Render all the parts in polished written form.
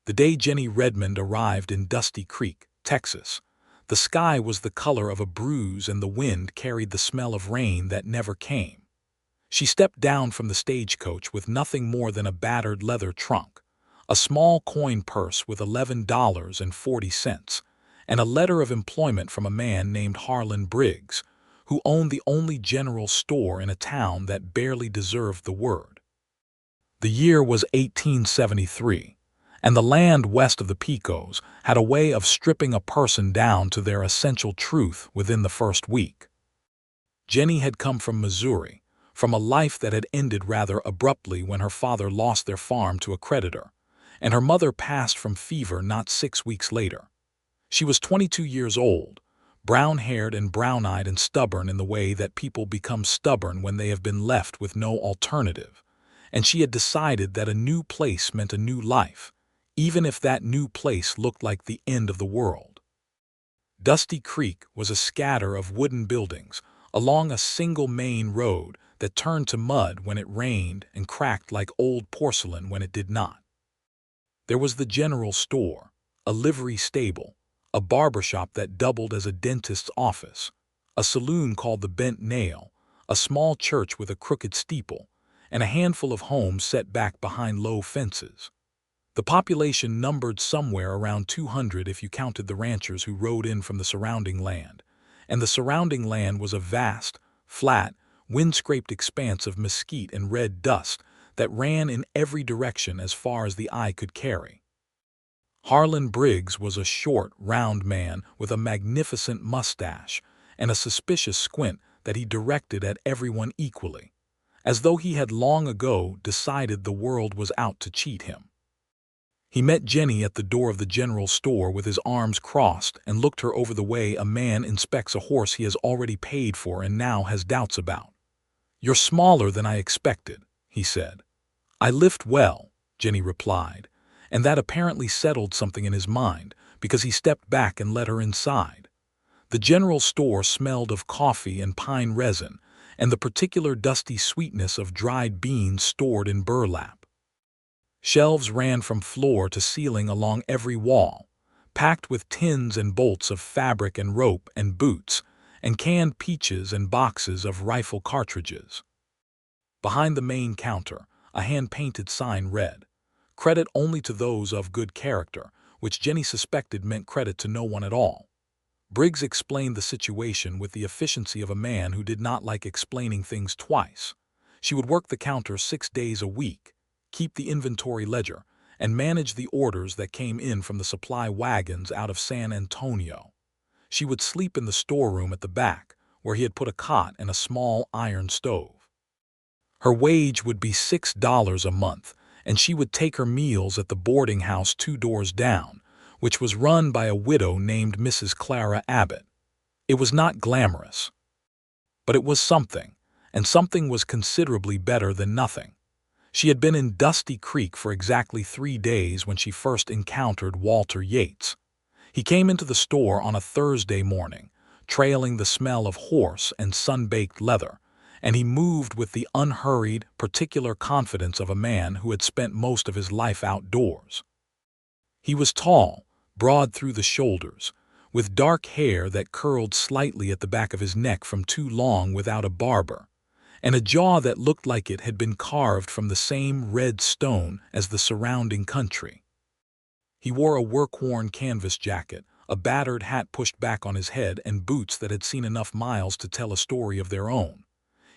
The day Jennie Redmond arrived in Dusty Creek, Texas, the sky was the color of a bruise and the wind carried the smell of rain that never came. She stepped down from the stagecoach with nothing more than a battered leather trunk, a small coin purse with $11.40, and a letter of employment from a man named Harlan Briggs, who owned the only general store in a town that barely deserved the word. The year was 1873, and the land west of the Pecos had a way of stripping a person down to their essential truth within the first week. Jennie had come from Missouri, from a life that had ended rather abruptly when her father lost their farm to a creditor, and her mother passed from fever not 6 weeks later. She was 22 years old, brown-haired and brown-eyed and stubborn in the way that people become stubborn when they have been left with no alternative, and she had decided that a new place meant a new life, even if that new place looked like the end of the world. Dusty Creek was a scatter of wooden buildings along a single main road that turned to mud when it rained and cracked like old porcelain when it did not. There was the general store, a livery stable, a barbershop that doubled as a dentist's office, a saloon called the Bent Nail, a small church with a crooked steeple, and a handful of homes set back behind low fences. The population numbered somewhere around 200 if you counted the ranchers who rode in from the surrounding land, and the surrounding land was a vast, flat, wind-scraped expanse of mesquite and red dust that ran in every direction as far as the eye could carry. Harlan Briggs was a short, round man with a magnificent mustache and a suspicious squint that he directed at everyone equally, as though he had long ago decided the world was out to cheat him. He met Jennie at the door of the general store with his arms crossed and looked her over the way a man inspects a horse he has already paid for and now has doubts about. "You're smaller than I expected," he said. "I lift well," Jennie replied, and that apparently settled something in his mind because he stepped back and let her inside. The general store smelled of coffee and pine resin and the particular dusty sweetness of dried beans stored in burlap. Shelves ran from floor to ceiling along every wall, packed with tins and bolts of fabric and rope and boots, and canned peaches and boxes of rifle cartridges. Behind the main counter, a hand-painted sign read, "Credit only to those of good character," which Jennie suspected meant credit to no one at all. Briggs explained the situation with the efficiency of a man who did not like explaining things twice. She would work the counter 6 days a week, keep the inventory ledger, and manage the orders that came in from the supply wagons out of San Antonio. She would sleep in the storeroom at the back, where he had put a cot and a small iron stove. Her wage would be $6 a month, and she would take her meals at the boarding house 2 doors down, which was run by a widow named Mrs. Clara Abbott. It was not glamorous, but it was something, and something was considerably better than nothing. She had been in Dusty Creek for exactly 3 days when she first encountered Walter Yates. He came into the store on a Thursday morning, trailing the smell of horse and sun-baked leather, and he moved with the unhurried, particular confidence of a man who had spent most of his life outdoors. He was tall, broad through the shoulders, with dark hair that curled slightly at the back of his neck from too long without a barber, and a jaw that looked like it had been carved from the same red stone as the surrounding country. He wore a work-worn canvas jacket, a battered hat pushed back on his head, and boots that had seen enough miles to tell a story of their own.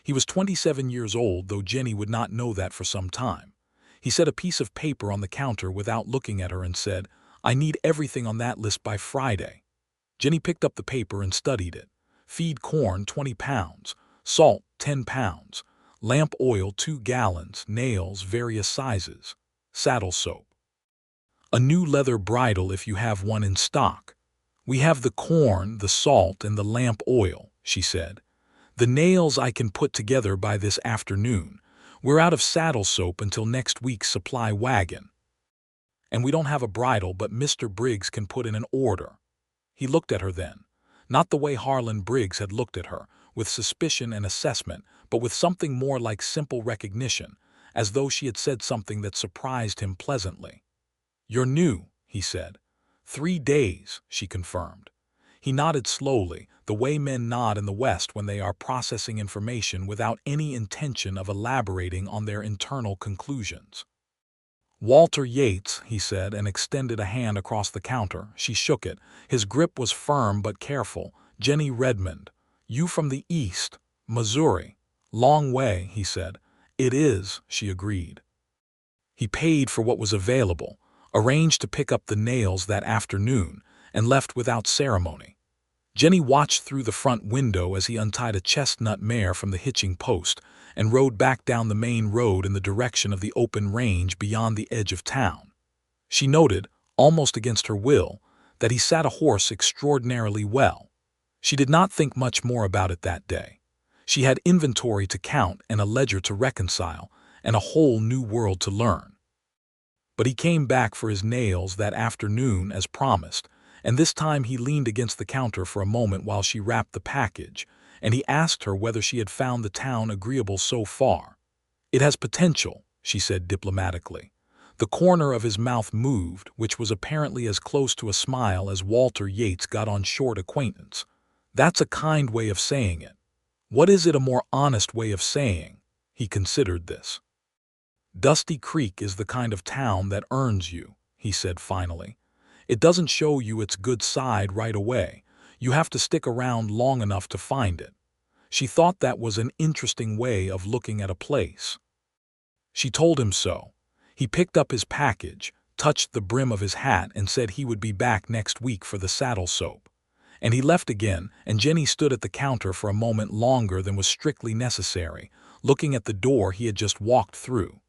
He was 27 years old, though Jennie would not know that for some time. He set a piece of paper on the counter without looking at her and said, "I need everything on that list by Friday." Jennie picked up the paper and studied it. Feed corn 20 pounds, salt 10 pounds, lamp oil 2 gallons, nails various sizes, saddle soap. "A new leather bridle if you have one in stock. We have the corn, the salt, and the lamp oil," she said. "The nails I can put together by this afternoon. We're out of saddle soap until next week's supply wagon. And we don't have a bridle, but Mr. Briggs can put in an order." He looked at her then, not the way Harlan Briggs had looked at her, with suspicion and assessment, but with something more like simple recognition, as though she had said something that surprised him pleasantly. "You're new," he said. "3 days," she confirmed. He nodded slowly, the way men nod in the West when they are processing information without any intention of elaborating on their internal conclusions. "Walter Yates," he said, and extended a hand across the counter. She shook it. His grip was firm but careful. "Jennie Redmond. You from the East, Missouri." "Long way," he said. "It is," she agreed. He paid for what was available, arranged to pick up the nails that afternoon, and left without ceremony. Jennie watched through the front window as he untied a chestnut mare from the hitching post and rode back down the main road in the direction of the open range beyond the edge of town. She noted, almost against her will, that he sat a horse extraordinarily well. She did not think much more about it that day. She had inventory to count and a ledger to reconcile, and a whole new world to learn. But he came back for his nails that afternoon as promised, and this time he leaned against the counter for a moment while she wrapped the package, and he asked her whether she had found the town agreeable so far. "It has potential," she said diplomatically. The corner of his mouth moved, which was apparently as close to a smile as Walter Yates got on short acquaintance. "That's a kind way of saying it. What is it a more honest way of saying?" He considered this. "Dusty Creek is the kind of town that earns you," he said finally. "It doesn't show you its good side right away. You have to stick around long enough to find it." She thought that was an interesting way of looking at a place. She told him so. He picked up his package, touched the brim of his hat, and said he would be back next week for the saddle soap. And he left again, and Jennie stood at the counter for a moment longer than was strictly necessary, looking at the door he had just walked through.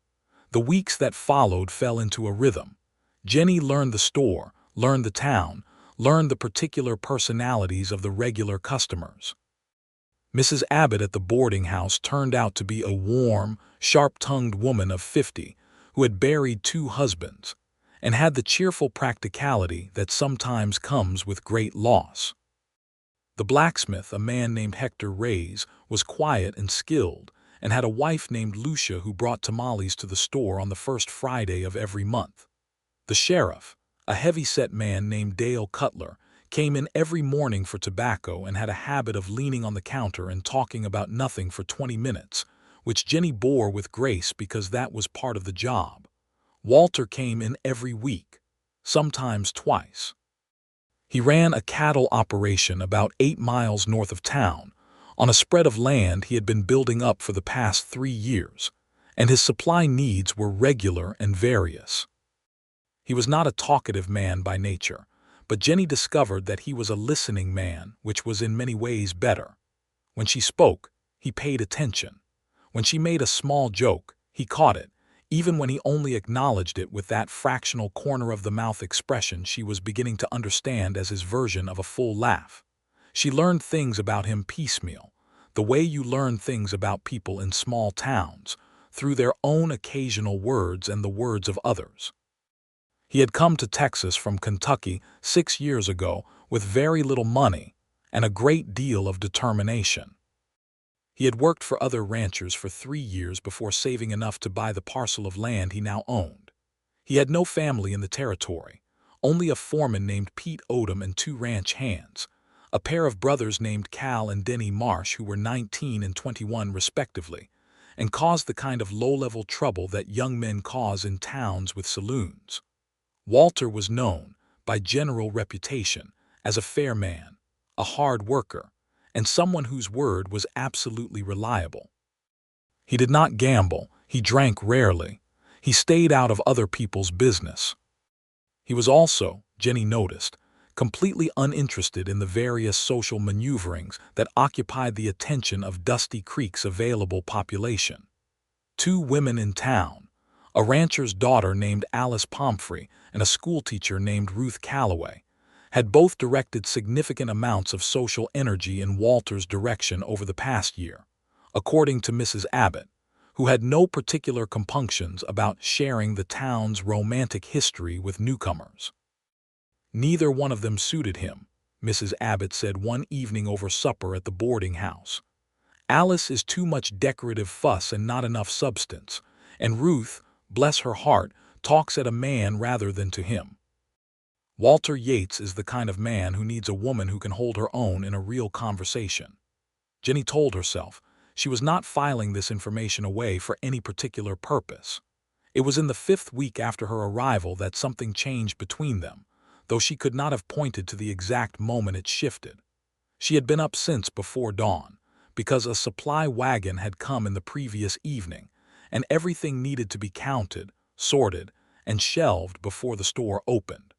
The weeks that followed fell into a rhythm. Jennie learned the store, learned the town, learned the particular personalities of the regular customers. Mrs. Abbott at the boarding house turned out to be a warm, sharp-tongued woman of 50 who had buried 2 husbands and had the cheerful practicality that sometimes comes with great loss. The blacksmith, a man named Hector Reyes, was quiet and skilled and had a wife named Lucia who brought tamales to the store on the first Friday of every month. The sheriff, a heavy-set man named Dale Cutler, came in every morning for tobacco and had a habit of leaning on the counter and talking about nothing for 20 minutes, which Jennie bore with grace because that was part of the job. Walter came in every week, sometimes twice. He ran a cattle operation about 8 miles north of town, on a spread of land he had been building up for the past 3 years, and his supply needs were regular and various. He was not a talkative man by nature, but Jennie discovered that he was a listening man, which was in many ways better. When she spoke, he paid attention. When she made a small joke, he caught it, even when he only acknowledged it with that fractional corner-of-the-mouth expression she was beginning to understand as his version of a full laugh. She learned things about him piecemeal, the way you learn things about people in small towns, through their own occasional words and the words of others. He had come to Texas from Kentucky 6 years ago with very little money and a great deal of determination. He had worked for other ranchers for 3 years before saving enough to buy the parcel of land he now owned. He had no family in the territory, only a foreman named Pete Odom and 2 ranch hands, a pair of brothers named Cal and Denny Marsh who were 19 and 21 respectively, and caused the kind of low-level trouble that young men cause in towns with saloons. Walter was known, by general reputation, as a fair man, a hard worker, and someone whose word was absolutely reliable. He did not gamble, he drank rarely, he stayed out of other people's business. He was also, Jennie noticed, completely uninterested in the various social maneuverings that occupied the attention of Dusty Creek's available population. 2 women in town, a rancher's daughter named Alice Pomfrey and a schoolteacher named Ruth Calloway, had both directed significant amounts of social energy in Walter's direction over the past year, according to Mrs. Abbott, who had no particular compunctions about sharing the town's romantic history with newcomers. Neither one of them suited him, Mrs. Abbott said one evening over supper at the boarding house. Alice is too much decorative fuss and not enough substance, and Ruth, bless her heart, talks at a man rather than to him. Walter Yates is the kind of man who needs a woman who can hold her own in a real conversation. Jennie told herself she was not filing this information away for any particular purpose. It was in the 5th week after her arrival that something changed between them, though she could not have pointed to the exact moment it shifted. She had been up since before dawn, because a supply wagon had come in the previous evening, and everything needed to be counted, sorted, and shelved before the store opened.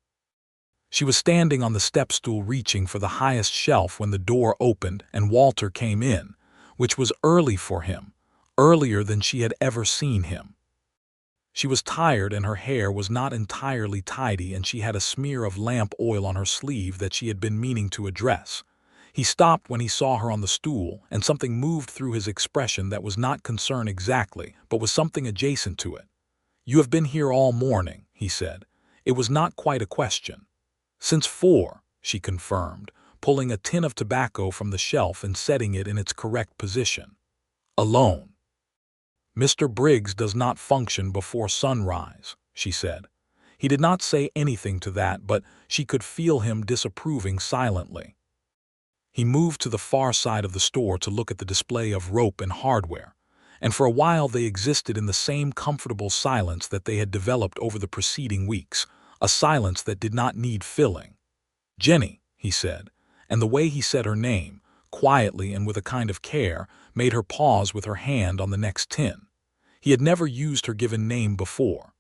She was standing on the step stool reaching for the highest shelf when the door opened and Walter came in, which was early for him, earlier than she had ever seen him. She was tired and her hair was not entirely tidy, and she had a smear of lamp oil on her sleeve that she had been meaning to address. He stopped when he saw her on the stool, and something moved through his expression that was not concern exactly, but was something adjacent to it. "You have been here all morning," he said. It was not quite a question. "Since 4, she confirmed, pulling a tin of tobacco from the shelf and setting it in its correct position. "Alone. Mr. Briggs does not function before sunrise," she said. He did not say anything to that, but she could feel him disapproving silently. He moved to the far side of the store to look at the display of rope and hardware, and for a while they existed in the same comfortable silence that they had developed over the preceding weeks, a silence that did not need filling. "Jennie," he said, and the way he said her name, quietly and with a kind of care, made her pause with her hand on the next tin. He had never used her given name before.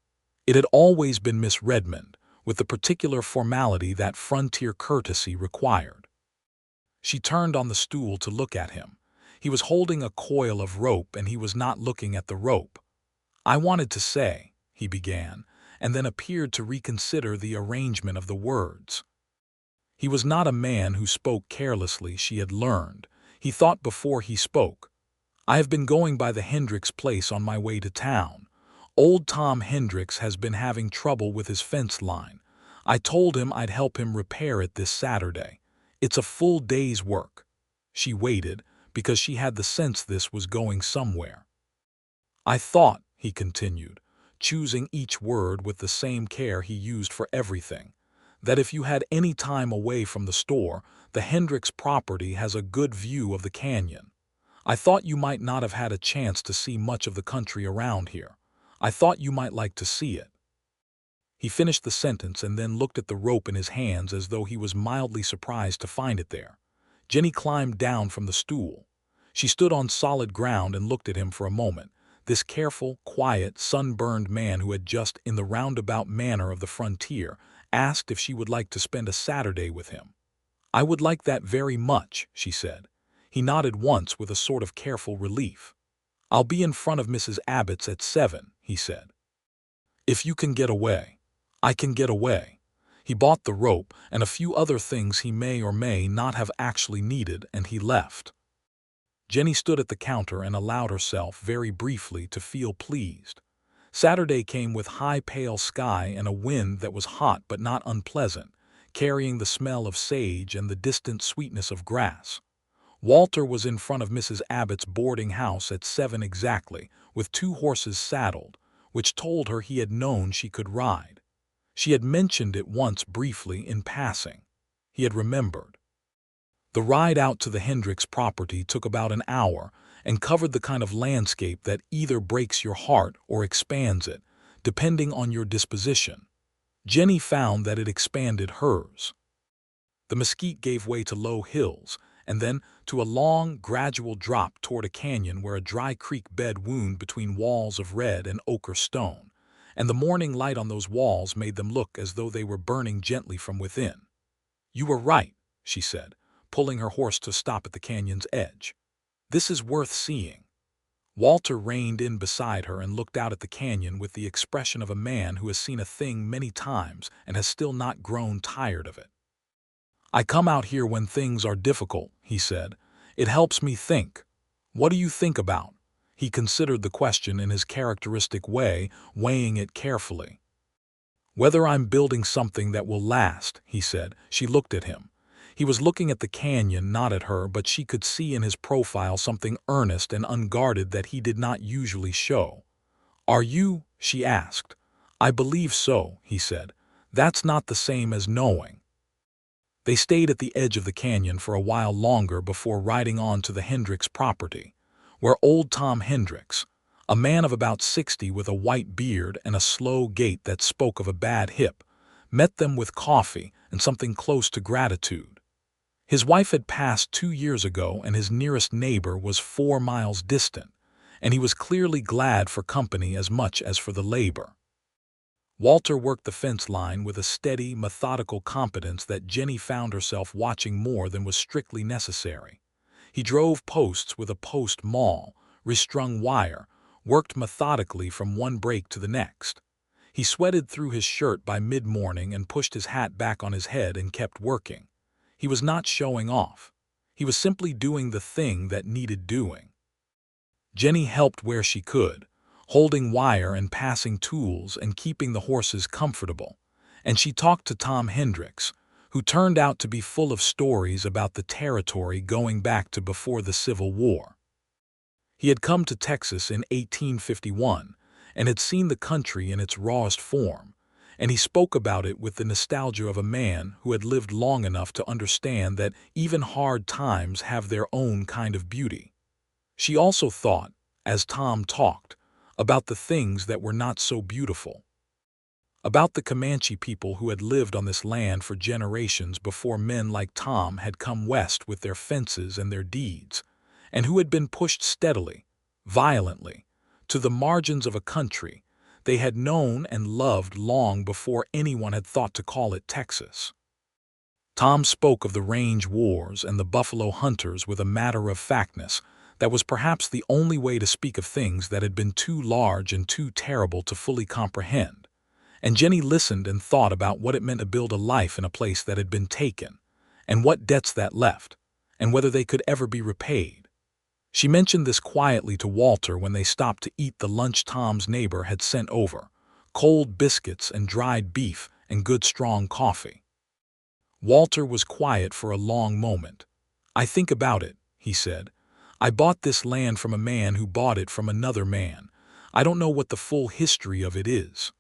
It had always been Miss Redmond, with the particular formality that frontier courtesy required. She turned on the stool to look at him. He was holding a coil of rope and he was not looking at the rope. "I wanted to say," he began, and then appeared to reconsider the arrangement of the words. He was not a man who spoke carelessly, she had learned. He thought before he spoke. "I have been going by the Hendricks place on my way to town. Old Tom Hendricks has been having trouble with his fence line. I told him I'd help him repair it this Saturday. It's a full day's work." She waited, because she had the sense this was going somewhere. "I thought," he continued, choosing each word with the same care he used for everything, "that if you had any time away from the store, the Hendricks property has a good view of the canyon. I thought you might not have had a chance to see much of the country around here. I thought you might like to see it." He finished the sentence and then looked at the rope in his hands as though he was mildly surprised to find it there. Jennie climbed down from the stool. She stood on solid ground and looked at him for a moment, this careful, quiet, sunburned man who had just, in the roundabout manner of the frontier, asked if she would like to spend a Saturday with him. "I would like that very much," she said. He nodded once with a sort of careful relief. "I'll be in front of Mrs. Abbott's at 7, he said. "If you can get away." "I can get away." He bought the rope and a few other things he may or may not have actually needed, and he left. Jennie stood at the counter and allowed herself, very briefly, to feel pleased. Saturday came with high pale sky and a wind that was hot but not unpleasant, carrying the smell of sage and the distant sweetness of grass. Walter was in front of Mrs. Abbott's boarding house at 7 exactly, with 2 horses saddled, which told her he had known she could ride. She had mentioned it once briefly in passing. He had remembered. The ride out to the Hendricks property took about an hour and covered the kind of landscape that either breaks your heart or expands it, depending on your disposition. Jennie found that it expanded hers. The mesquite gave way to low hills, and then to a long, gradual drop toward a canyon where a dry creek bed wound between walls of red and ochre stone, and the morning light on those walls made them look as though they were burning gently from within. "You were right," she said, pulling her horse to stop at the canyon's edge. "This is worth seeing." Walter reined in beside her and looked out at the canyon with the expression of a man who has seen a thing many times and has still not grown tired of it. "I come out here when things are difficult," he said. "It helps me think." "What do you think about?" He considered the question in his characteristic way, weighing it carefully. "Whether I'm building something that will last," he said. She looked at him. He was looking at the canyon, not at her, but she could see in his profile something earnest and unguarded that he did not usually show. "Are you," she asked, "I believe so," he said. "That's not the same as knowing." They stayed at the edge of the canyon for a while longer before riding on to the Hendricks property, where old Tom Hendricks, a man of about 60 with a white beard and a slow gait that spoke of a bad hip, met them with coffee and something close to gratitude. His wife had passed 2 years ago and his nearest neighbor was 4 miles distant, and he was clearly glad for company as much as for the labor. Walter worked the fence line with a steady, methodical competence that Jennie found herself watching more than was strictly necessary. He drove posts with a post maul, restrung wire, worked methodically from one break to the next. He sweated through his shirt by mid-morning and pushed his hat back on his head and kept working. He was not showing off. He was simply doing the thing that needed doing. Jennie helped where she could, holding wire and passing tools and keeping the horses comfortable, and she talked to Tom Hendricks, who turned out to be full of stories about the territory going back to before the Civil War. He had come to Texas in 1851 and had seen the country in its rawest form, and he spoke about it with the nostalgia of a man who had lived long enough to understand that even hard times have their own kind of beauty. She also thought, as Tom talked, about the things that were not so beautiful. About the Comanche people who had lived on this land for generations before men like Tom had come west with their fences and their deeds, and who had been pushed steadily, violently, to the margins of a country they had known and loved long before anyone had thought to call it Texas. Tom spoke of the range wars and the buffalo hunters with a matter-of-factness that was perhaps the only way to speak of things that had been too large and too terrible to fully comprehend. And Jennie listened and thought about what it meant to build a life in a place that had been taken, and what debts that left, and whether they could ever be repaid. She mentioned this quietly to Walter when they stopped to eat the lunch Tom's neighbor had sent over, cold biscuits and dried beef and good strong coffee. Walter was quiet for a long moment. "I think about it," he said. "I bought this land from a man who bought it from another man. I don't know what the full history of it is.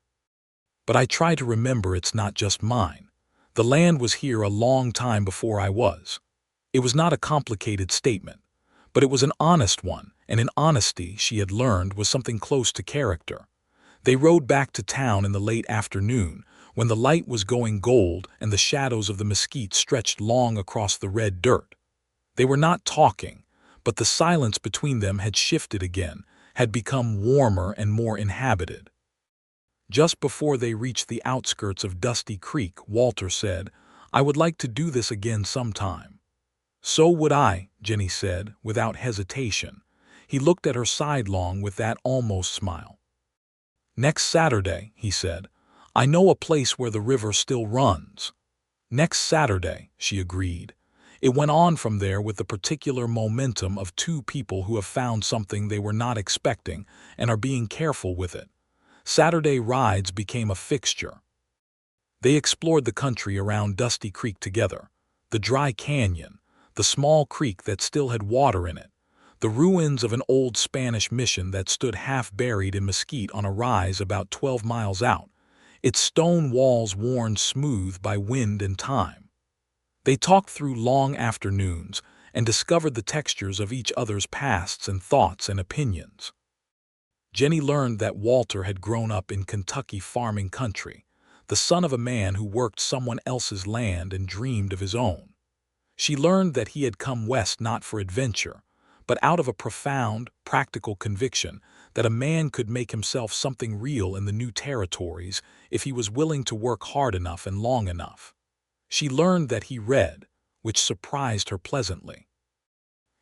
But I try to remember it's not just mine. The land was here a long time before I was." It was not a complicated statement, but it was an honest one, and in honesty, she had learned, was something close to character. They rode back to town in the late afternoon, when the light was going gold and the shadows of the mesquite stretched long across the red dirt. They were not talking, but the silence between them had shifted again, had become warmer and more inhabited. Just before they reached the outskirts of Dusty Creek, Walter said, "I would like to do this again sometime." "So would I," Jennie said, without hesitation. He looked at her sidelong with that almost smile. "Next Saturday," he said. "I know a place where the river still runs." "Next Saturday," she agreed. It went on from there with the particular momentum of two people who have found something they were not expecting and are being careful with it. Saturday rides became a fixture. They explored the country around Dusty Creek together, the dry canyon, the small creek that still had water in it, the ruins of an old Spanish mission that stood half-buried in mesquite on a rise about 12 miles out, its stone walls worn smooth by wind and time. They talked through long afternoons and discovered the textures of each other's pasts and thoughts and opinions. Jennie learned that Walter had grown up in Kentucky farming country, the son of a man who worked someone else's land and dreamed of his own. She learned that he had come west not for adventure, but out of a profound, practical conviction that a man could make himself something real in the new territories if he was willing to work hard enough and long enough. She learned that he read, which surprised her pleasantly.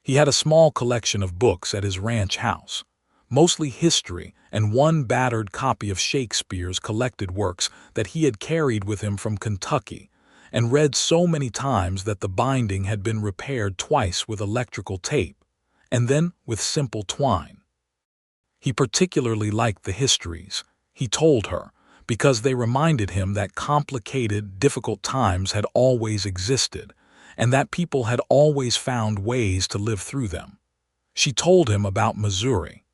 He had a small collection of books at his ranch house, mostly history and one battered copy of Shakespeare's collected works that he had carried with him from Kentucky and read so many times that the binding had been repaired twice with electrical tape, and then with simple twine. He particularly liked the histories, he told her, because they reminded him that complicated, difficult times had always existed, and that people had always found ways to live through them. She told him about Missouri.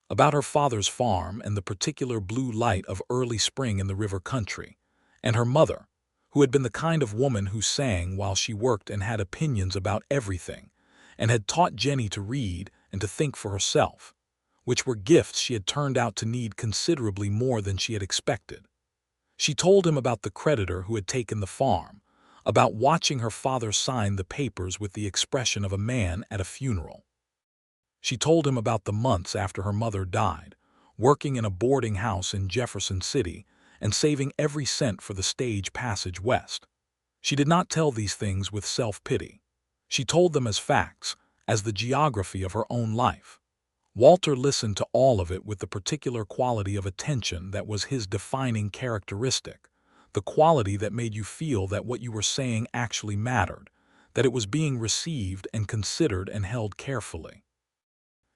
about her father's farm and the particular blue light of early spring in the river country, and her mother, who had been the kind of woman who sang while she worked and had opinions about everything, and had taught Jennie to read and to think for herself, which were gifts she had turned out to need considerably more than she had expected. She told him about the creditor who had taken the farm, about watching her father sign the papers with the expression of a man at a funeral. She told him about the months after her mother died, working in a boarding house in Jefferson City and saving every cent for the stage passage west. She did not tell these things with self-pity. She told them as facts, as the geography of her own life. Walter listened to all of it with the particular quality of attention that was his defining characteristic, the quality that made you feel that what you were saying actually mattered, that it was being received and considered and held carefully.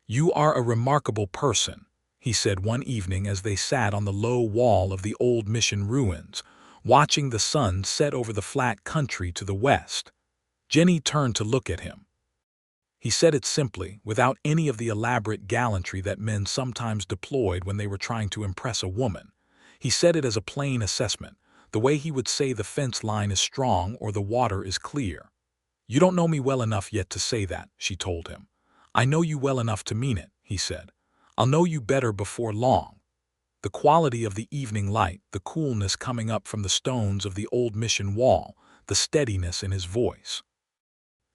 "You are a remarkable person," he said one evening as they sat on the low wall of the old mission ruins, watching the sun set over the flat country to the west. Jennie turned to look at him. He said it simply, without any of the elaborate gallantry that men sometimes deployed when they were trying to impress a woman. He said it as a plain assessment, the way he would say the fence line is strong or the water is clear. "You don't know me well enough yet to say that," she told him. "I know you well enough to mean it," he said. "I'll know you better before long." The quality of the evening light, the coolness coming up from the stones of the old mission wall, the steadiness in his voice.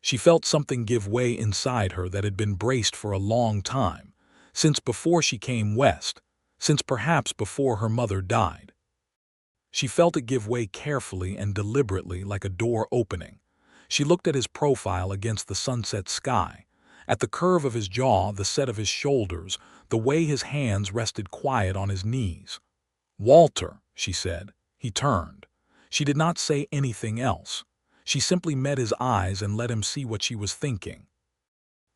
She felt something give way inside her that had been braced for a long time, since before she came west, since perhaps before her mother died. She felt it give way carefully and deliberately like a door opening. She looked at his profile against the sunset sky, at the curve of his jaw, the set of his shoulders, the way his hands rested quiet on his knees. "Walter," she said. He turned. She did not say anything else. She simply met his eyes and let him see what she was thinking.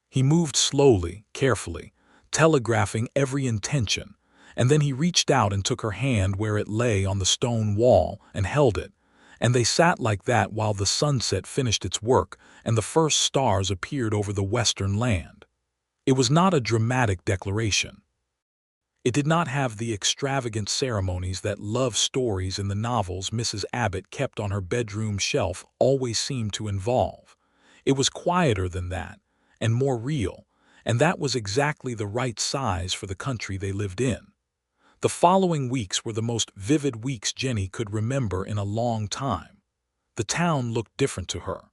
He moved slowly, carefully, telegraphing every intention, and then he reached out and took her hand where it lay on the stone wall and held it, and they sat like that while the sunset finished its work and the first stars appeared over the western land. It was not a dramatic declaration. It did not have the extravagant ceremonies that love stories in the novels Mrs. Abbott kept on her bedroom shelf always seemed to involve. It was quieter than that, and more real, and that was exactly the right size for the country they lived in. The following weeks were the most vivid weeks Jennie could remember in a long time. The town looked different to her.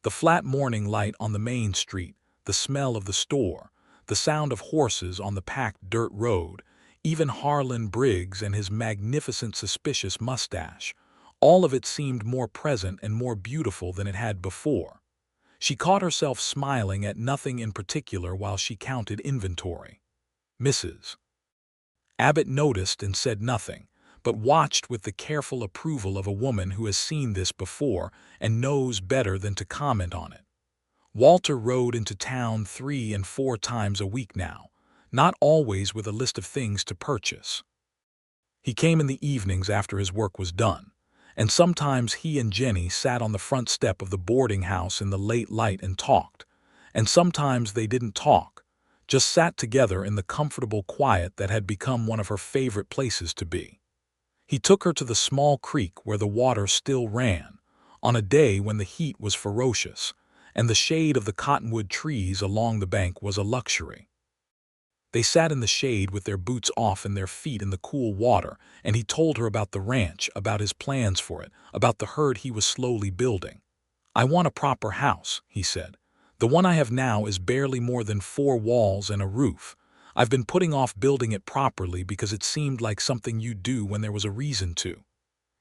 The flat morning light on the main street, the smell of the store, the sound of horses on the packed dirt road, even Harlan Briggs and his magnificent suspicious mustache, all of it seemed more present and more beautiful than it had before. She caught herself smiling at nothing in particular while she counted inventory. Mrs. Abbott noticed and said nothing, but watched with the careful approval of a woman who has seen this before and knows better than to comment on it. Walter rode into town 3 and 4 times a week now, not always with a list of things to purchase. He came in the evenings after his work was done, and sometimes he and Jennie sat on the front step of the boarding house in the late light and talked, and sometimes they didn't talk, just sat together in the comfortable quiet that had become one of her favorite places to be. He took her to the small creek where the water still ran, on a day when the heat was ferocious, and the shade of the cottonwood trees along the bank was a luxury. They sat in the shade with their boots off and their feet in the cool water, and he told her about the ranch, about his plans for it, about the herd he was slowly building. "I want a proper house," he said. "The one I have now is barely more than 4 walls and a roof. I've been putting off building it properly because it seemed like something you'd do when there was a reason to."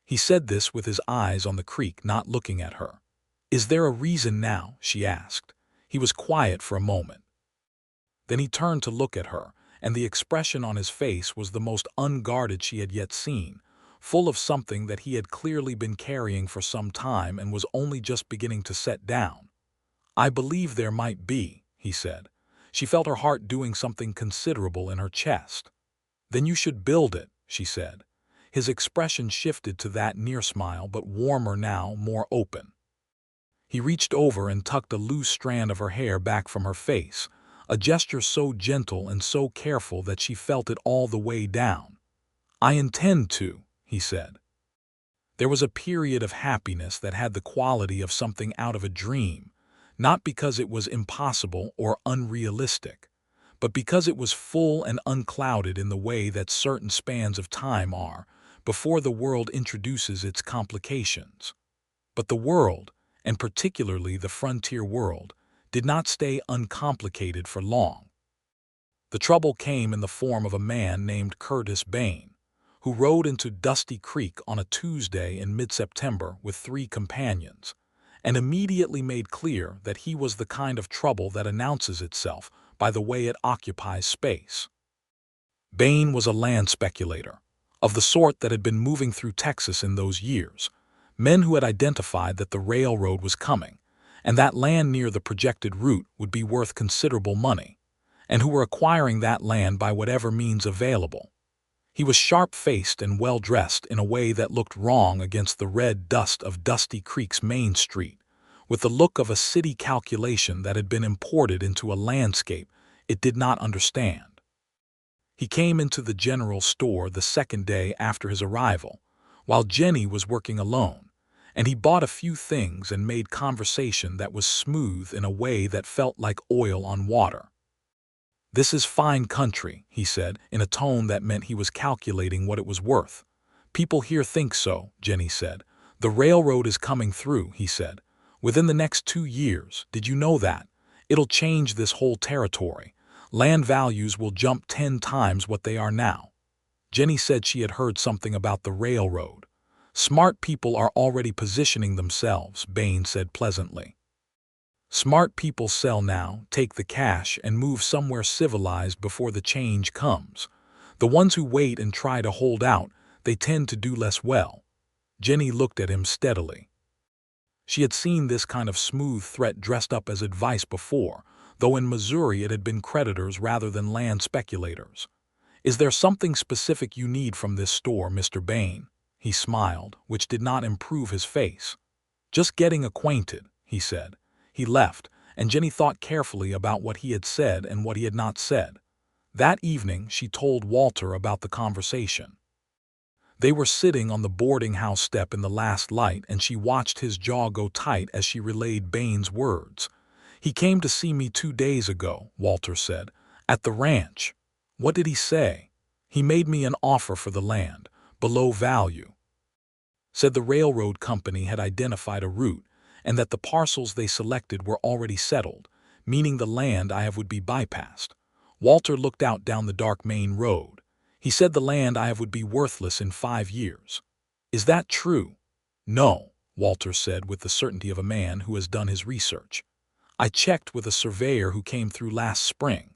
He said this with his eyes on the creek, not looking at her. "Is there a reason now?" she asked. He was quiet for a moment. Then he turned to look at her, and the expression on his face was the most unguarded she had yet seen, full of something that he had clearly been carrying for some time and was only just beginning to set down. "I believe there might be," he said. She felt her heart doing something considerable in her chest. "Then you should build it," she said. His expression shifted to that near smile, but warmer now, more open. He reached over and tucked a loose strand of her hair back from her face, a gesture so gentle and so careful that she felt it all the way down. "I intend to," he said. There was a period of happiness that had the quality of something out of a dream, not because it was impossible or unrealistic, but because it was full and unclouded in the way that certain spans of time are before the world introduces its complications. But the world, and particularly the frontier world, did not stay uncomplicated for long. The trouble came in the form of a man named Curtis Bain, who rode into Dusty Creek on a Tuesday in mid-September with 3 companions, and immediately made clear that he was the kind of trouble that announces itself by the way it occupies space. Bain was a land speculator, of the sort that had been moving through Texas in those years, men who had identified that the railroad was coming, and that land near the projected route would be worth considerable money, and who were acquiring that land by whatever means available. He was sharp-faced and well-dressed in a way that looked wrong against the red dust of Dusty Creek's Main Street, with the look of a city calculation that had been imported into a landscape it did not understand. He came into the general store the second day after his arrival, while Jennie was working alone, and he bought a few things and made conversation that was smooth in a way that felt like oil on water. "This is fine country," he said, in a tone that meant he was calculating what it was worth. "People here think so," Jennie said. "The railroad is coming through," he said. "Within the next 2 years, did you know that? It'll change this whole territory. Land values will jump 10 times what they are now." Jennie said she had heard something about the railroad. "Smart people are already positioning themselves," Bain said pleasantly. "Smart people sell now, take the cash, and move somewhere civilized before the change comes. The ones who wait and try to hold out, they tend to do less well." Jennie looked at him steadily. She had seen this kind of smooth threat dressed up as advice before, though in Missouri it had been creditors rather than land speculators. "Is there something specific you need from this store, Mr. Bain?" He smiled, which did not improve his face. "Just getting acquainted," he said. He left, and Jennie thought carefully about what he had said and what he had not said. That evening she told Walter about the conversation. They were sitting on the boarding house step in the last light, and she watched his jaw go tight as she relayed Bain's words. "He came to see me 2 days ago," Walter said, "at the ranch." "What did he say?" "He made me an offer for the land, below value. Said the railroad company had identified a route, and that the parcels they selected were already settled, meaning the land I have would be bypassed." Walter looked out down the dark main road. "He said the land I have would be worthless in 5 years. Is that true?" "No," Walter said with the certainty of a man who has done his research. "I checked with a surveyor who came through last spring.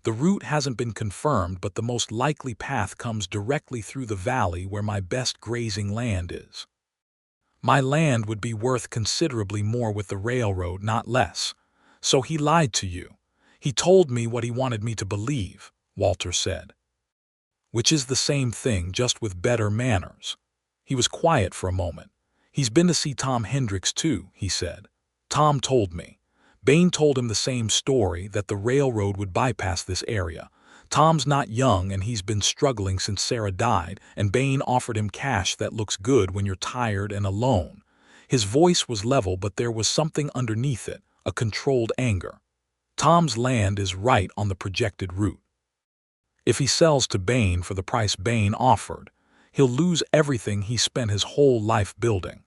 The route hasn't been confirmed, but the most likely path comes directly through the valley where my best grazing land is. My land would be worth considerably more with the railroad, not less. So he lied to you. He told me what he wanted me to believe," Walter said. "Which is the same thing, just with better manners." He was quiet for a moment. "He's been to see Tom Hendricks too," he said. "Tom told me." Bain told him the same story, that the railroad would bypass this area. "Tom's not young, and he's been struggling since Sarah died, and Bain offered him cash that looks good when you're tired and alone." His voice was level, but there was something underneath it, a controlled anger. "Tom's land is right on the projected route. If he sells to Bain for the price Bain offered, he'll lose everything he spent his whole life building."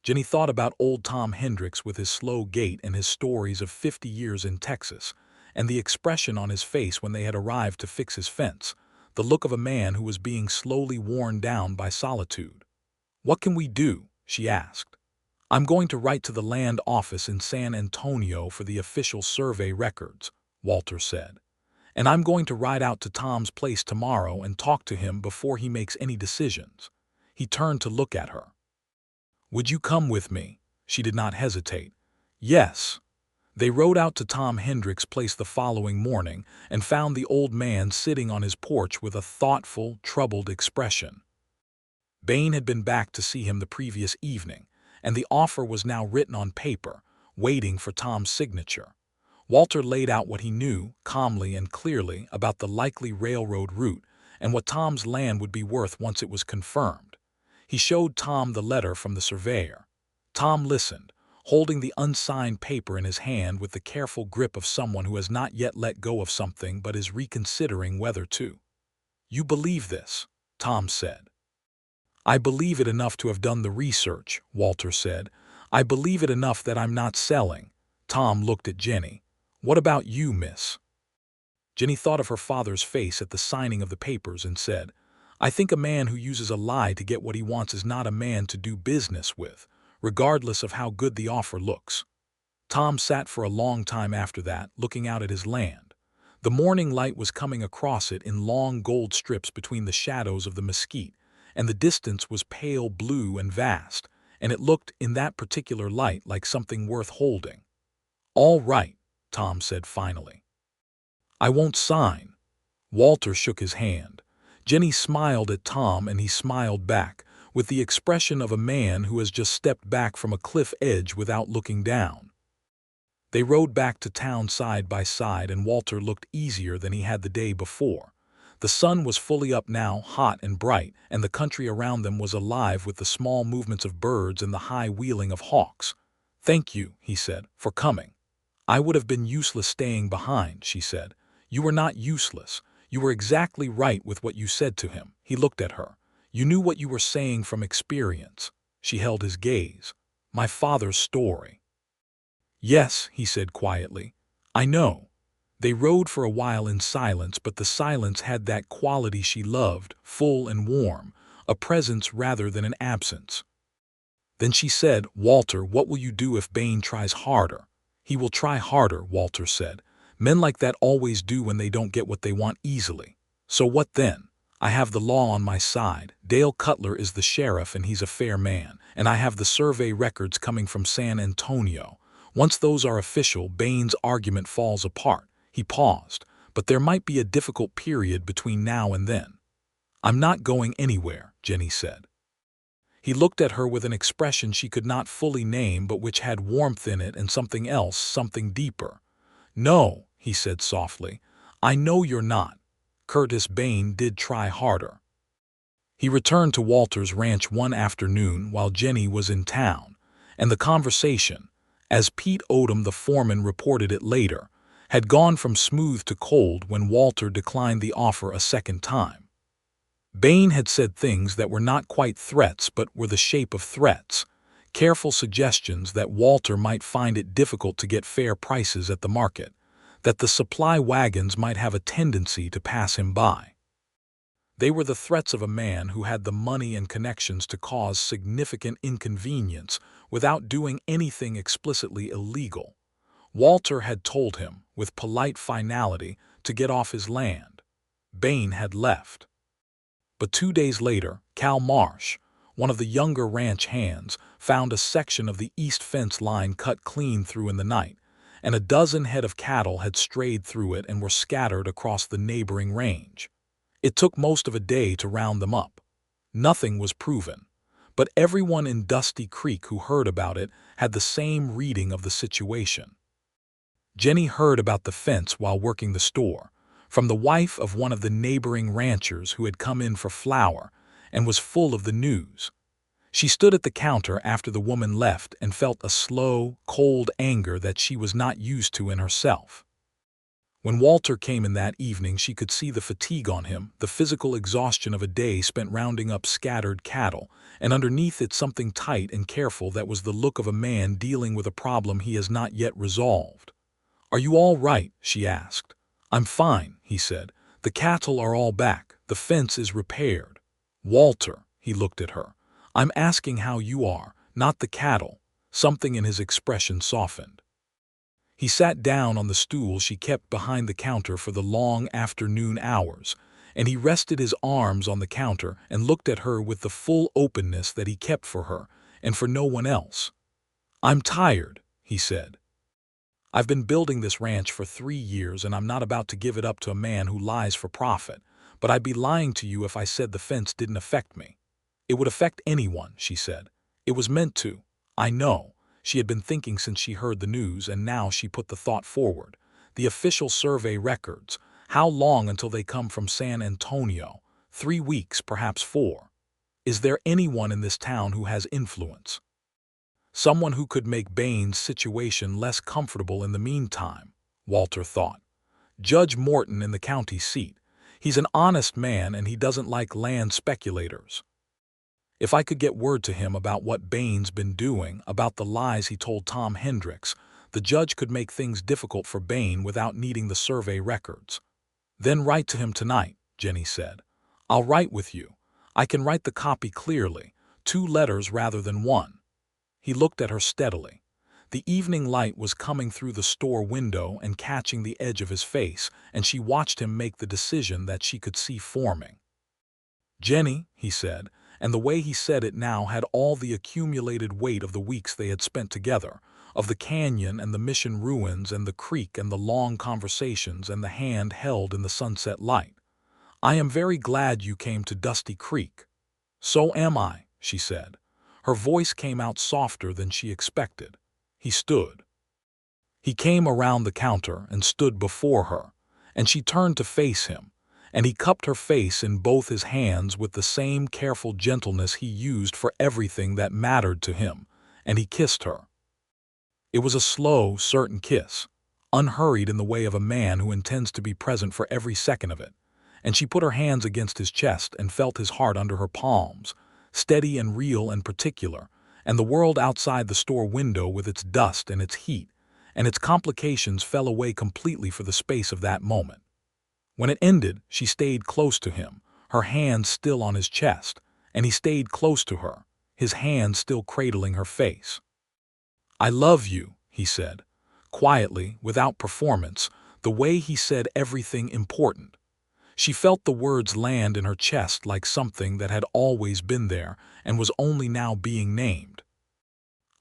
Jennie thought about old Tom Hendricks with his slow gait and his stories of 50 years in Texas, and the expression on his face when they had arrived to fix his fence, the look of a man who was being slowly worn down by solitude. "What can we do?" she asked. "I'm going to write to the land office in San Antonio for the official survey records," Walter said. "And I'm going to ride out to Tom's place tomorrow and talk to him before he makes any decisions." He turned to look at her. "Would you come with me?" She did not hesitate. "Yes." They rode out to Tom Hendricks' place the following morning and found the old man sitting on his porch with a thoughtful, troubled expression. Bain had been back to see him the previous evening, and the offer was now written on paper, waiting for Tom's signature. Walter laid out what he knew, calmly and clearly, about the likely railroad route and what Tom's land would be worth once it was confirmed. He showed Tom the letter from the surveyor. Tom listened, holding the unsigned paper in his hand with the careful grip of someone who has not yet let go of something but is reconsidering whether to. "You believe this?" Tom said. "I believe it enough to have done the research," Walter said. "I believe it enough that I'm not selling." Tom looked at Jennie. "What about you, miss?" Jennie thought of her father's face at the signing of the papers and said, "I think a man who uses a lie to get what he wants is not a man to do business with, regardless of how good the offer looks." Tom sat for a long time after that, looking out at his land. The morning light was coming across it in long gold strips between the shadows of the mesquite, and the distance was pale blue and vast, and it looked, in that particular light, like something worth holding. "All right," Tom said finally. "I won't sign." Walter shook his hand. Jennie smiled at Tom and he smiled back, with the expression of a man who has just stepped back from a cliff edge without looking down. They rode back to town side by side and Walter looked easier than he had the day before. The sun was fully up now, hot and bright, and the country around them was alive with the small movements of birds and the high wheeling of hawks. "Thank you," he said, "for coming." "I would have been useless staying behind," she said. "You were not useless. You were exactly right with what you said to him." He looked at her. "You knew what you were saying from experience." She held his gaze. "My father's story." "Yes," he said quietly. "I know." They rode for a while in silence, but the silence had that quality she loved, full and warm, a presence rather than an absence. Then she said, "Walter, what will you do if Bain tries harder?" "He will try harder," Walter said. "Men like that always do when they don't get what they want easily." "So what then?" "I have the law on my side. Dale Cutler is the sheriff and he's a fair man, and I have the survey records coming from San Antonio. Once those are official, Bain's argument falls apart." He paused, "But there might be a difficult period between now and then." "I'm not going anywhere," Jennie said. He looked at her with an expression she could not fully name but which had warmth in it and something else, something deeper. "No," he said softly, "I know you're not. Curtis Bain did try harder." He returned to Walter's ranch one afternoon while Jennie was in town, and the conversation, as Pete Odom the foreman reported it later, had gone from smooth to cold when Walter declined the offer a second time. Bain had said things that were not quite threats but were the shape of threats, careful suggestions that Walter might find it difficult to get fair prices at the market, that the supply wagons might have a tendency to pass him by. They were the threats of a man who had the money and connections to cause significant inconvenience without doing anything explicitly illegal. Walter had told him, with polite finality, to get off his land. Bain had left. But 2 days later, Cal Marsh, one of the younger ranch hands, found a section of the east fence line cut clean through in the night, and a dozen head of cattle had strayed through it and were scattered across the neighboring range. It took most of a day to round them up. Nothing was proven, but everyone in Dusty Creek who heard about it had the same reading of the situation. Jennie heard about the fence while working the store, from the wife of one of the neighboring ranchers who had come in for flour, and was full of the news. She stood at the counter after the woman left and felt a slow, cold anger that she was not used to in herself. When Walter came in that evening, she could see the fatigue on him, the physical exhaustion of a day spent rounding up scattered cattle, and underneath it something tight and careful that was the look of a man dealing with a problem he has not yet resolved. "Are you all right?" she asked. "I'm fine," he said. "The cattle are all back. The fence is repaired." "Walter," he looked at her. "I'm asking how you are, not the cattle." Something in his expression softened. He sat down on the stool she kept behind the counter for the long afternoon hours, and he rested his arms on the counter and looked at her with the full openness that he kept for her and for no one else. "I'm tired," he said. "I've been building this ranch for 3 years and I'm not about to give it up to a man who lies for profit, but I'd be lying to you if I said the fence didn't affect me." "It would affect anyone," she said. "It was meant to." "I know." She had been thinking since she heard the news, and now she put the thought forward. The official survey records. How long until they come from San Antonio? 3 weeks, perhaps 4. Is there anyone in this town who has influence? Someone who could make Bain's situation less comfortable in the meantime, Walter thought. Judge Morton in the county seat. He's an honest man and he doesn't like land speculators. If I could get word to him about what Bain's been doing, about the lies he told Tom Hendricks, the judge could make things difficult for Bain without needing the survey records. Then write to him tonight, Jennie said. I'll write with you. I can write the copy clearly, 2 letters rather than 1. He looked at her steadily. The evening light was coming through the store window and catching the edge of his face, and she watched him make the decision that she could see forming. Jennie, he said, and the way he said it now had all the accumulated weight of the weeks they had spent together, of the canyon and the mission ruins and the creek and the long conversations and the hand held in the sunset light. I am very glad you came to Dusty Creek. So am I, she said. Her voice came out softer than she expected. He stood. He came around the counter and stood before her, and she turned to face him, and he cupped her face in both his hands with the same careful gentleness he used for everything that mattered to him, and he kissed her. It was a slow, certain kiss, unhurried in the way of a man who intends to be present for every second of it, and she put her hands against his chest and felt his heart under her palms, steady and real and particular, and the world outside the store window with its dust and its heat and its complications fell away completely for the space of that moment. When it ended, she stayed close to him, her hands still on his chest, and he stayed close to her, his hands still cradling her face. I love you, he said, quietly, without performance, the way he said everything important. She felt the words land in her chest like something that had always been there and was only now being named.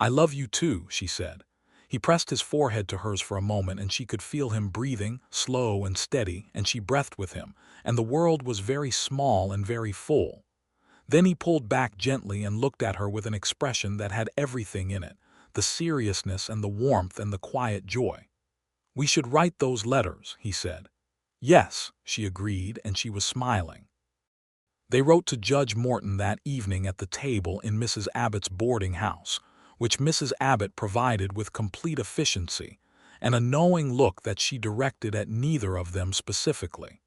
I love you too, she said. He pressed his forehead to hers for a moment, and she could feel him breathing, slow and steady, and she breathed with him, and the world was very small and very full. Then he pulled back gently and looked at her with an expression that had everything in it, the seriousness and the warmth and the quiet joy. We should write those letters, he said. Yes, she agreed, and she was smiling. They wrote to Judge Morton that evening at the table in Mrs. Abbott's boarding house, which Mrs. Abbott provided with complete efficiency, and a knowing look that she directed at neither of them specifically.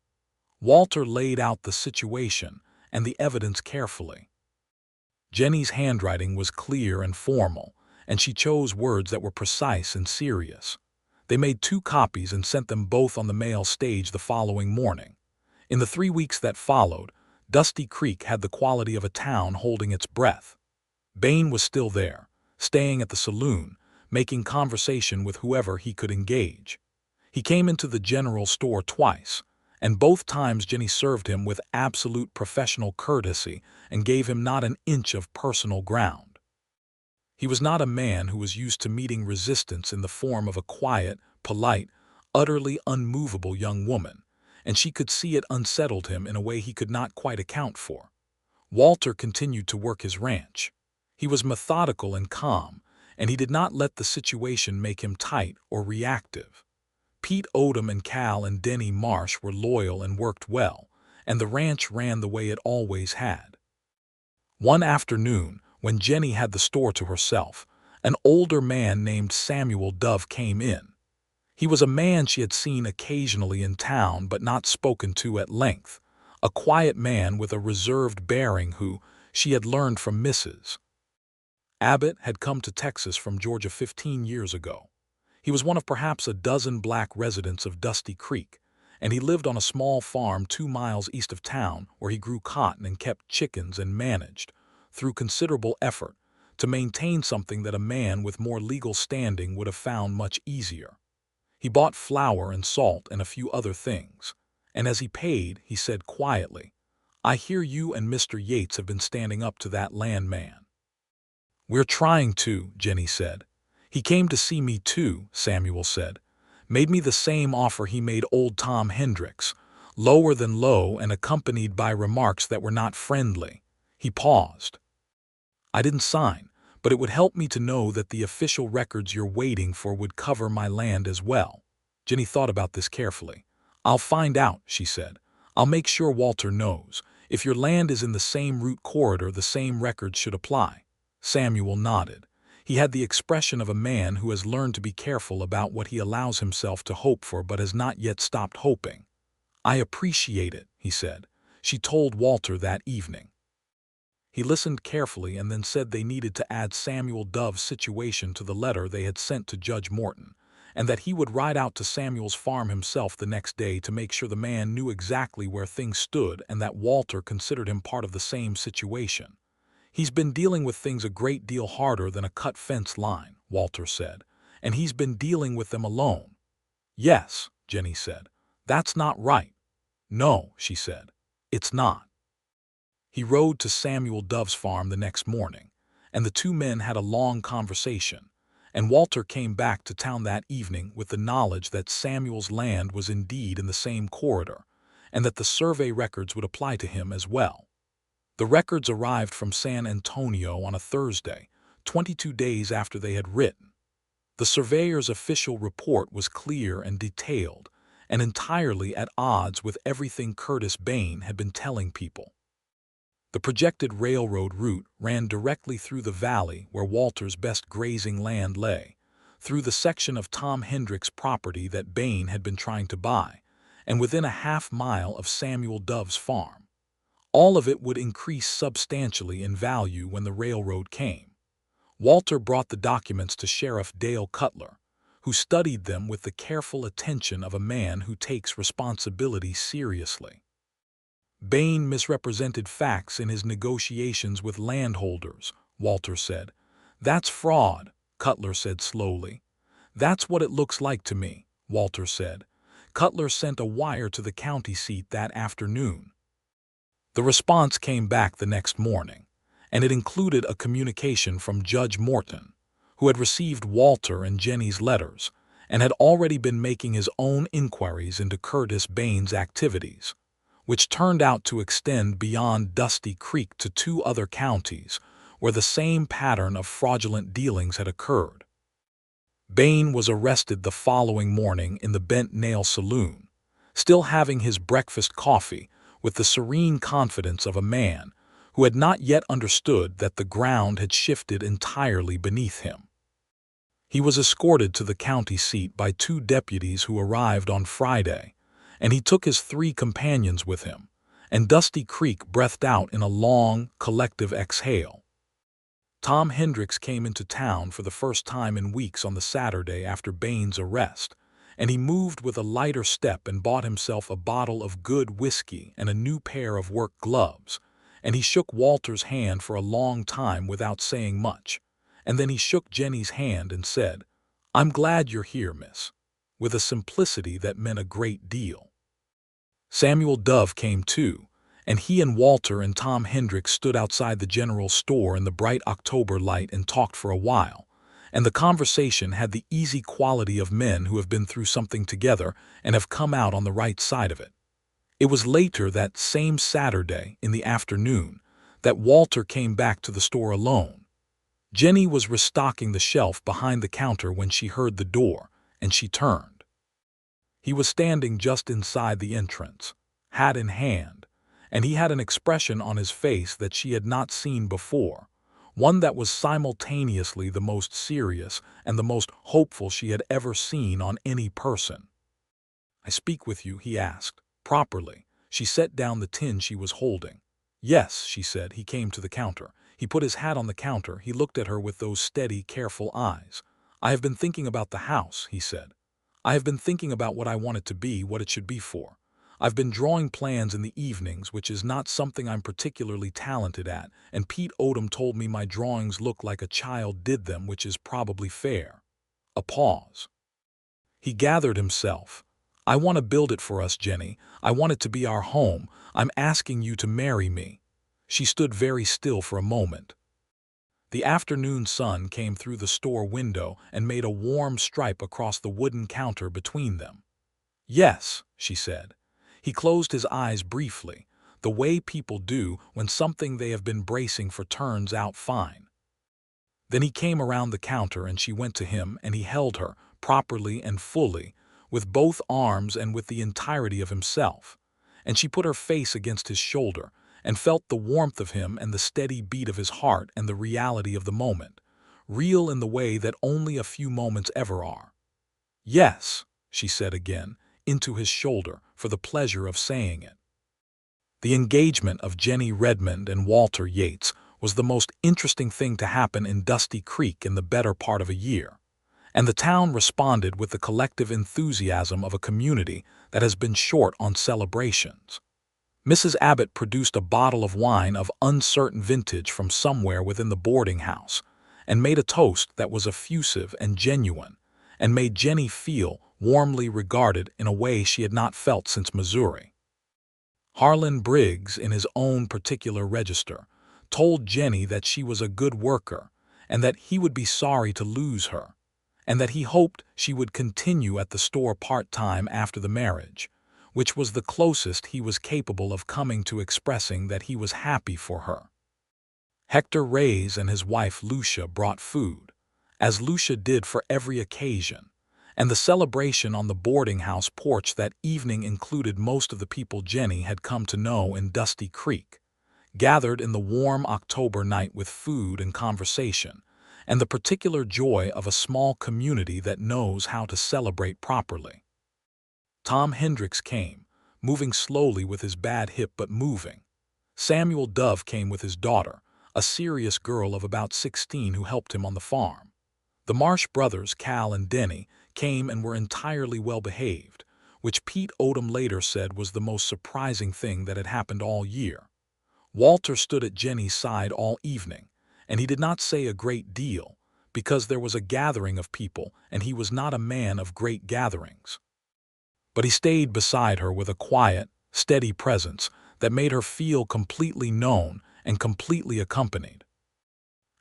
Walter laid out the situation and the evidence carefully. Jennie's handwriting was clear and formal, and she chose words that were precise and serious. They made 2 copies and sent them both on the mail stage the following morning. In the 3 weeks that followed, Dusty Creek had the quality of a town holding its breath. Bain was still there, staying at the saloon, making conversation with whoever he could engage. He came into the general store twice, and both times Jennie served him with absolute professional courtesy and gave him not an inch of personal ground. He was not a man who was used to meeting resistance in the form of a quiet, polite, utterly unmovable young woman, and she could see it unsettled him in a way he could not quite account for. Walter continued to work his ranch. He was methodical and calm, and he did not let the situation make him tight or reactive. Pete Odom and Cal and Denny Marsh were loyal and worked well, and the ranch ran the way it always had. One afternoon, when Jennie had the store to herself, an older man named Samuel Dove came in. He was a man she had seen occasionally in town but not spoken to at length, a quiet man with a reserved bearing who, she had learned from Mrs. Abbott, had come to Texas from Georgia 15 years ago. He was one of perhaps a dozen black residents of Dusty Creek, and he lived on a small farm 2 miles east of town where he grew cotton and kept chickens and managed, through considerable effort, to maintain something that a man with more legal standing would have found much easier. He bought flour and salt and a few other things, and as he paid, he said quietly, I hear you and Mr. Yates have been standing up to that landman. We're trying to, Jennie said. He came to see me too, Samuel said. Made me the same offer he made old Tom Hendricks, lower than low and accompanied by remarks that were not friendly. He paused. I didn't sign, but it would help me to know that the official records you're waiting for would cover my land as well." Jennie thought about this carefully. "I'll find out," she said. "I'll make sure Walter knows. If your land is in the same route corridor, the same records should apply." Samuel nodded. He had the expression of a man who has learned to be careful about what he allows himself to hope for but has not yet stopped hoping. "I appreciate it," he said. She told Walter that evening. He listened carefully and then said they needed to add Samuel Dove's situation to the letter they had sent to Judge Morton, and that he would ride out to Samuel's farm himself the next day to make sure the man knew exactly where things stood and that Walter considered him part of the same situation. "He's been dealing with things a great deal harder than a cut fence line," Walter said, "and he's been dealing with them alone." "Yes," Jennie said. "That's not right." "No," she said, "it's not." He rode to Samuel Dove's farm the next morning, and the two men had a long conversation, and Walter came back to town that evening with the knowledge that Samuel's land was indeed in the same corridor, and that the survey records would apply to him as well. The records arrived from San Antonio on a Thursday, 22 days after they had written. The surveyor's official report was clear and detailed, and entirely at odds with everything Curtis Bain had been telling people. The projected railroad route ran directly through the valley where Walter's best grazing land lay, through the section of Tom Hendrick's property that Bain had been trying to buy, and within a half-mile of Samuel Dove's farm. All of it would increase substantially in value when the railroad came. Walter brought the documents to Sheriff Dale Cutler, who studied them with the careful attention of a man who takes responsibility seriously. "Bain misrepresented facts in his negotiations with landholders," Walter said. "That's fraud," Cutler said slowly. "That's what it looks like to me," Walter said. Cutler sent a wire to the county seat that afternoon. The response came back the next morning, and it included a communication from Judge Morton, who had received Walter and Jennie's letters and had already been making his own inquiries into Curtis Bain's activities, which turned out to extend beyond Dusty Creek to 2 other counties where the same pattern of fraudulent dealings had occurred. Bain was arrested the following morning in the Bent Nail Saloon, still having his breakfast coffee with the serene confidence of a man who had not yet understood that the ground had shifted entirely beneath him. He was escorted to the county seat by 2 deputies who arrived on Friday, and he took his 3 companions with him, and Dusty Creek breathed out in a long, collective exhale. Tom Hendricks came into town for the first time in weeks on the Saturday after Bain's arrest, and he moved with a lighter step and bought himself a bottle of good whiskey and a new pair of work gloves, and he shook Walter's hand for a long time without saying much, and then he shook Jennie's hand and said, "I'm glad you're here, miss," with a simplicity that meant a great deal. Samuel Dove came too, and he and Walter and Tom Hendricks stood outside the general store in the bright October light and talked for a while, and the conversation had the easy quality of men who have been through something together and have come out on the right side of it. It was later that same Saturday, in the afternoon, that Walter came back to the store alone. Jennie was restocking the shelf behind the counter when she heard the door, and she turned. He was standing just inside the entrance, hat in hand, and he had an expression on his face that she had not seen before, one that was simultaneously the most serious and the most hopeful she had ever seen on any person. "I speak with you?" he asked. "Properly." She set down the tin she was holding. "Yes," she said. He came to the counter. He put his hat on the counter. He looked at her with those steady, careful eyes. "I have been thinking about the house," he said. "I have been thinking about what I want it to be, what it should be for. I've been drawing plans in the evenings, which is not something I'm particularly talented at, and Pete Odom told me my drawings look like a child did them, which is probably fair." A pause. He gathered himself. "I want to build it for us, Jennie. I want it to be our home. I'm asking you to marry me." She stood very still for a moment. The afternoon sun came through the store window and made a warm stripe across the wooden counter between them. "Yes," she said. He closed his eyes briefly, the way people do when something they have been bracing for turns out fine. Then he came around the counter and she went to him and he held her, properly and fully, with both arms and with the entirety of himself. And she put her face against his shoulder and felt the warmth of him and the steady beat of his heart and the reality of the moment, real in the way that only a few moments ever are. "Yes," she said again, into his shoulder, for the pleasure of saying it. The engagement of Jennie Redmond and Walter Yates was the most interesting thing to happen in Dusty Creek in the better part of a year, and the town responded with the collective enthusiasm of a community that has been short on celebrations. Mrs. Abbott produced a bottle of wine of uncertain vintage from somewhere within the boarding house, and made a toast that was effusive and genuine, and made Jennie feel warmly regarded in a way she had not felt since Missouri. Harlan Briggs, in his own particular register, told Jennie that she was a good worker, and that he would be sorry to lose her, and that he hoped she would continue at the store part-time after the marriage, which was the closest he was capable of coming to expressing that he was happy for her. Hector Reyes and his wife Lucia brought food, as Lucia did for every occasion, and the celebration on the boarding house porch that evening included most of the people Jennie had come to know in Dusty Creek, gathered in the warm October night with food and conversation, and the particular joy of a small community that knows how to celebrate properly. Tom Hendricks came, moving slowly with his bad hip but moving. Samuel Dove came with his daughter, a serious girl of about 16 who helped him on the farm. The Marsh brothers, Cal and Denny, came and were entirely well-behaved, which Pete Odom later said was the most surprising thing that had happened all year. Walter stood at Jennie's side all evening, and he did not say a great deal, because there was a gathering of people and he was not a man of great gatherings. But he stayed beside her with a quiet, steady presence that made her feel completely known and completely accompanied.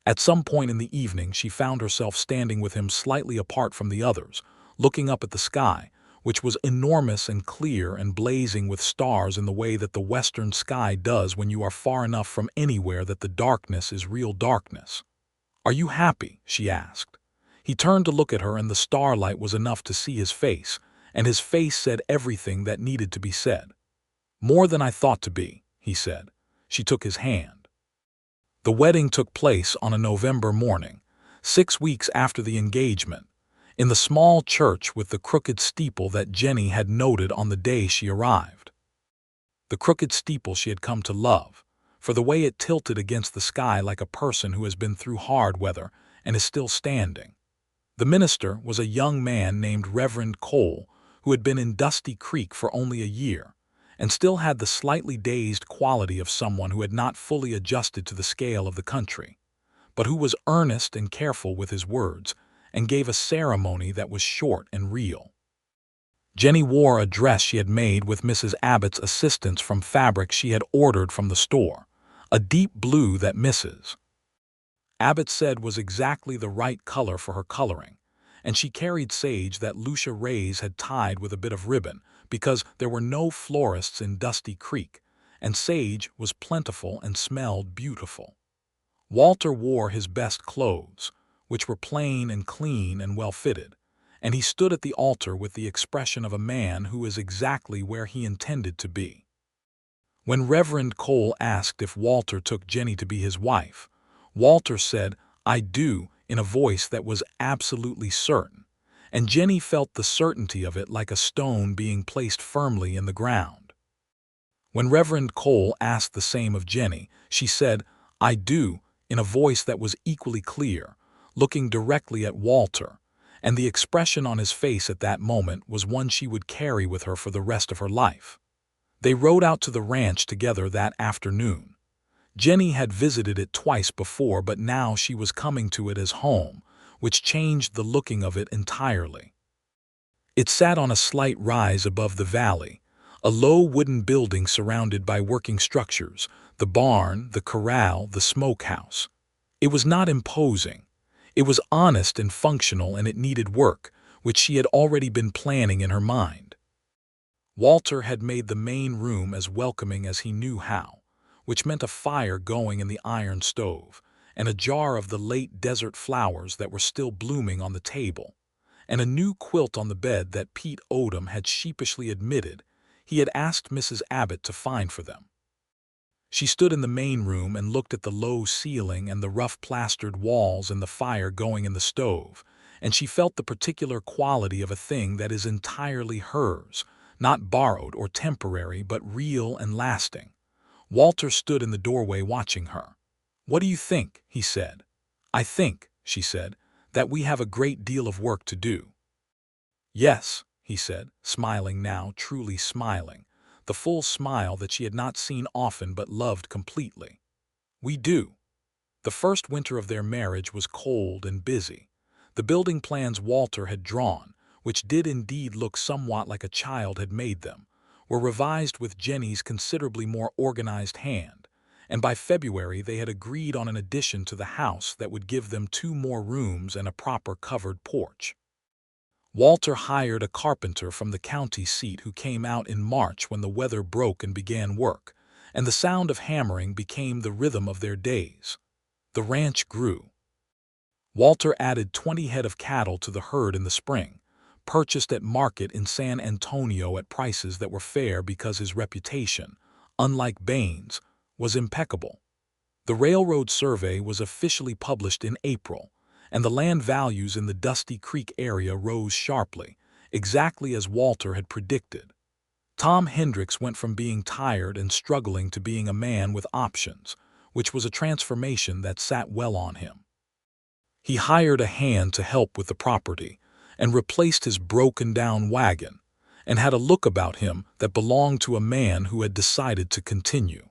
At some point in the evening she found herself standing with him slightly apart from the others, looking up at the sky, which was enormous and clear and blazing with stars in the way that the western sky does when you are far enough from anywhere that the darkness is real darkness. "Are you happy?" she asked. He turned to look at her and the starlight was enough to see his face, and his face said everything that needed to be said. "More than I thought to be," he said. She took his hand. The wedding took place on a November morning, 6 weeks after the engagement, in the small church with the crooked steeple that Jennie had noted on the day she arrived. The crooked steeple she had come to love, for the way it tilted against the sky like a person who has been through hard weather and is still standing. The minister was a young man named Reverend Cole, who had been in Dusty Creek for only a year, and still had the slightly dazed quality of someone who had not fully adjusted to the scale of the country, but who was earnest and careful with his words, and gave a ceremony that was short and real. Jennie wore a dress she had made with Mrs. Abbott's assistance from fabric she had ordered from the store, a deep blue that Mrs. Abbott said was exactly the right color for her coloring, and she carried sage that Lucia Reyes had tied with a bit of ribbon, because there were no florists in Dusty Creek, and sage was plentiful and smelled beautiful. Walter wore his best clothes, which were plain and clean and well-fitted, and he stood at the altar with the expression of a man who is exactly where he intended to be. When Reverend Cole asked if Walter took Jennie to be his wife, Walter said, "I do," in a voice that was absolutely certain, and Jennie felt the certainty of it like a stone being placed firmly in the ground. When Reverend Cole asked the same of Jennie, she said, "I do," in a voice that was equally clear, looking directly at Walter, and the expression on his face at that moment was one she would carry with her for the rest of her life. They rode out to the ranch together that afternoon. Jennie had visited it twice before, but now she was coming to it as home, which changed the looking of it entirely. It sat on a slight rise above the valley, a low wooden building surrounded by working structures, the barn, the corral, the smokehouse. It was not imposing. It was honest and functional, and it needed work, which she had already been planning in her mind. Walter had made the main room as welcoming as he knew how, which meant a fire going in the iron stove, and a jar of the late desert flowers that were still blooming on the table, and a new quilt on the bed that Pete Odom had sheepishly admitted he had asked Mrs. Abbott to find for them. She stood in the main room and looked at the low ceiling and the rough plastered walls and the fire going in the stove, and she felt the particular quality of a thing that is entirely hers, not borrowed or temporary but real and lasting. Walter stood in the doorway watching her. "What do you think?" he said. "I think," she said, "that we have a great deal of work to do." "Yes," he said, smiling now, truly smiling, the full smile that she had not seen often but loved completely. "We do." The first winter of their marriage was cold and busy. The building plans Walter had drawn, which did indeed look somewhat like a child had made them, were revised with Jennie's considerably more organized hand, and by February they had agreed on an addition to the house that would give them 2 more rooms and a proper covered porch. Walter hired a carpenter from the county seat who came out in March when the weather broke and began work, and the sound of hammering became the rhythm of their days. The ranch grew. Walter added 20 head of cattle to the herd in the spring, purchased at market in San Antonio at prices that were fair because his reputation, unlike Bain's, was impeccable. The railroad survey was officially published in April, and the land values in the Dusty Creek area rose sharply, exactly as Walter had predicted. Tom Hendricks went from being tired and struggling to being a man with options, which was a transformation that sat well on him. He hired a hand to help with the property, and replaced his broken-down wagon, and had a look about him that belonged to a man who had decided to continue.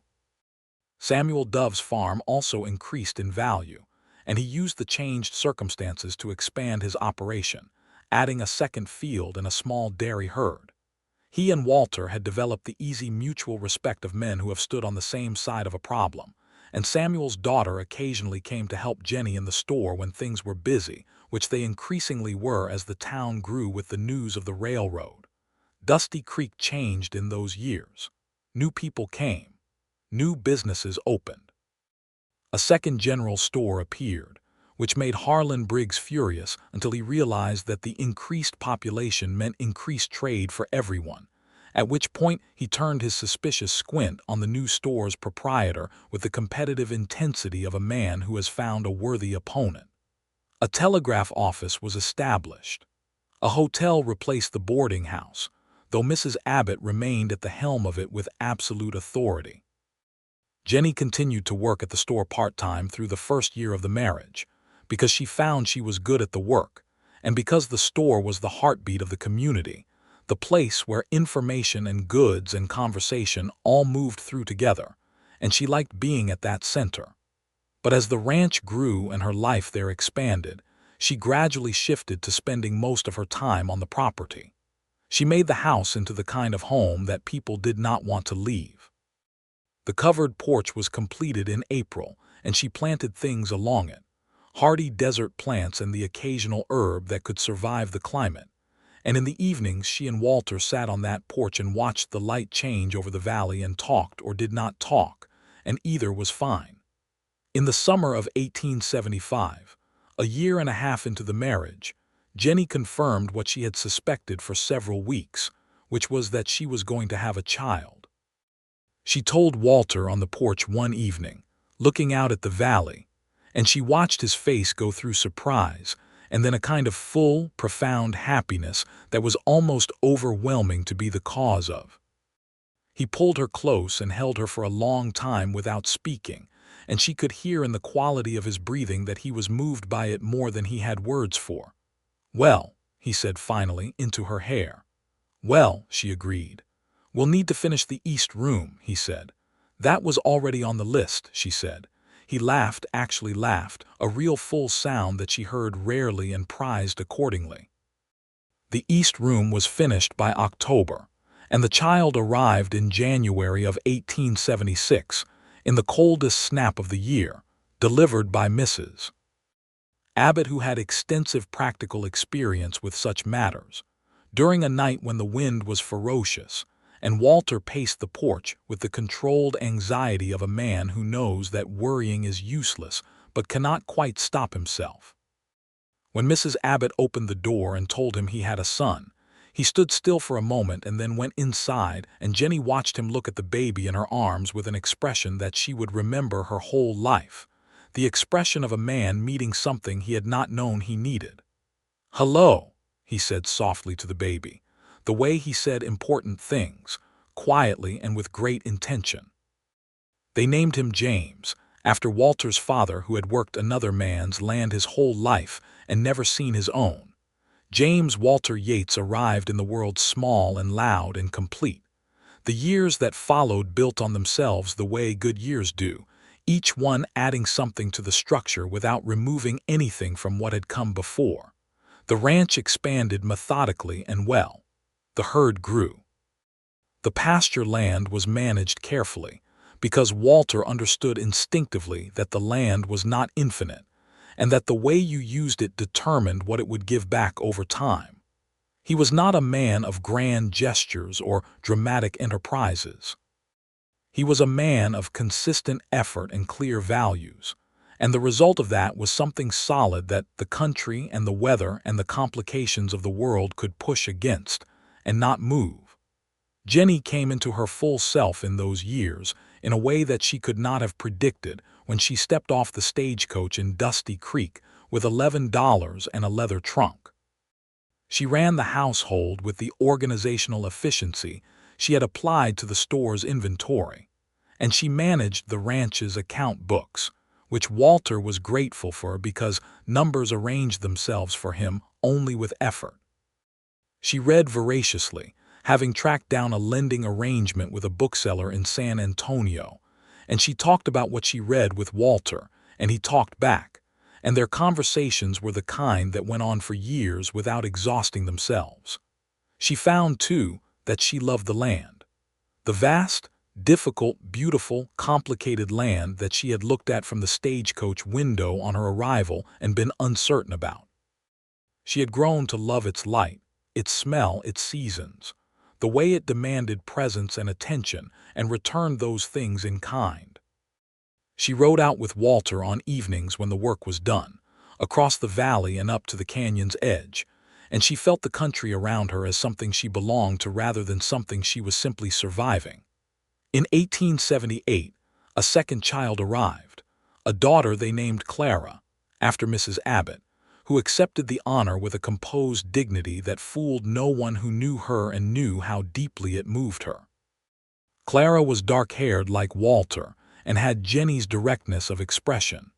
Samuel Dove's farm also increased in value, and he used the changed circumstances to expand his operation, adding a second field and a small dairy herd. He and Walter had developed the easy mutual respect of men who have stood on the same side of a problem, and Samuel's daughter occasionally came to help Jennie in the store when things were busy, which they increasingly were as the town grew with the news of the railroad. Dusty Creek changed in those years. New people came. New businesses opened. A second general store appeared, which made Harlan Briggs furious until he realized that the increased population meant increased trade for everyone, at which point he turned his suspicious squint on the new store's proprietor with the competitive intensity of a man who has found a worthy opponent. A telegraph office was established. A hotel replaced the boarding house, though Mrs. Abbott remained at the helm of it with absolute authority. Jennie continued to work at the store part-time through the first year of the marriage, because she found she was good at the work, and because the store was the heartbeat of the community, the place where information and goods and conversation all moved through together, and she liked being at that center. But as the ranch grew and her life there expanded, she gradually shifted to spending most of her time on the property. She made the house into the kind of home that people did not want to leave. The covered porch was completed in April, and she planted things along it, hardy desert plants and the occasional herb that could survive the climate. And in the evenings she and Walter sat on that porch and watched the light change over the valley and talked or did not talk, and either was fine. In the summer of 1875, a year and a half into the marriage, Jennie confirmed what she had suspected for several weeks, which was that she was going to have a child. She told Walter on the porch one evening, looking out at the valley, and she watched his face go through surprise and then a kind of full, profound happiness that was almost overwhelming to be the cause of. He pulled her close and held her for a long time without speaking, and she could hear in the quality of his breathing that he was moved by it more than he had words for. "Well," he said finally, into her hair. "Well," she agreed. "We'll need to finish the east room," he said. "That was already on the list," she said. He laughed, actually laughed, a real full sound that she heard rarely and prized accordingly. The east room was finished by October, and the child arrived in January of 1876, in the coldest snap of the year, delivered by Mrs. Abbott, who had extensive practical experience with such matters, during a night when the wind was ferocious, and Walter paced the porch with the controlled anxiety of a man who knows that worrying is useless but cannot quite stop himself. When Mrs. Abbott opened the door and told him he had a son, he stood still for a moment and then went inside, and Jennie watched him look at the baby in her arms with an expression that she would remember her whole life, the expression of a man meeting something he had not known he needed. "Hello," he said softly to the baby, the way he said important things, quietly and with great intention. They named him James, after Walter's father, who had worked another man's land his whole life and never seen his own. James Walter Yates arrived in the world small and loud and complete. The years that followed built on themselves the way good years do, each one adding something to the structure without removing anything from what had come before. The ranch expanded methodically and well. The herd grew. The pasture land was managed carefully, because Walter understood instinctively that the land was not infinite, and that the way you used it determined what it would give back over time. He was not a man of grand gestures or dramatic enterprises. He was a man of consistent effort and clear values, and the result of that was something solid that the country and the weather and the complications of the world could push against and not move. Jennie came into her full self in those years in a way that she could not have predicted when she stepped off the stagecoach in Dusty Creek with $11 and a leather trunk. She ran the household with the organizational efficiency she had applied to the store's inventory, and she managed the ranch's account books, which Walter was grateful for because numbers arranged themselves for him only with effort. She read voraciously, having tracked down a lending arrangement with a bookseller in San Antonio, and she talked about what she read with Walter, and he talked back, and their conversations were the kind that went on for years without exhausting themselves. She found, too, that she loved the land. The vast, difficult, beautiful, complicated land that she had looked at from the stagecoach window on her arrival and been uncertain about. She had grown to love its light, its smell, its seasons, the way it demanded presence and attention and returned those things in kind. She rode out with Walter on evenings when the work was done, across the valley and up to the canyon's edge, and she felt the country around her as something she belonged to rather than something she was simply surviving. In 1878, a second child arrived, a daughter they named Clara, after Mrs. Abbott, who accepted the honor with a composed dignity that fooled no one who knew her and knew how deeply it moved her. Clara was dark-haired like Walter and had Jennie's directness of expression,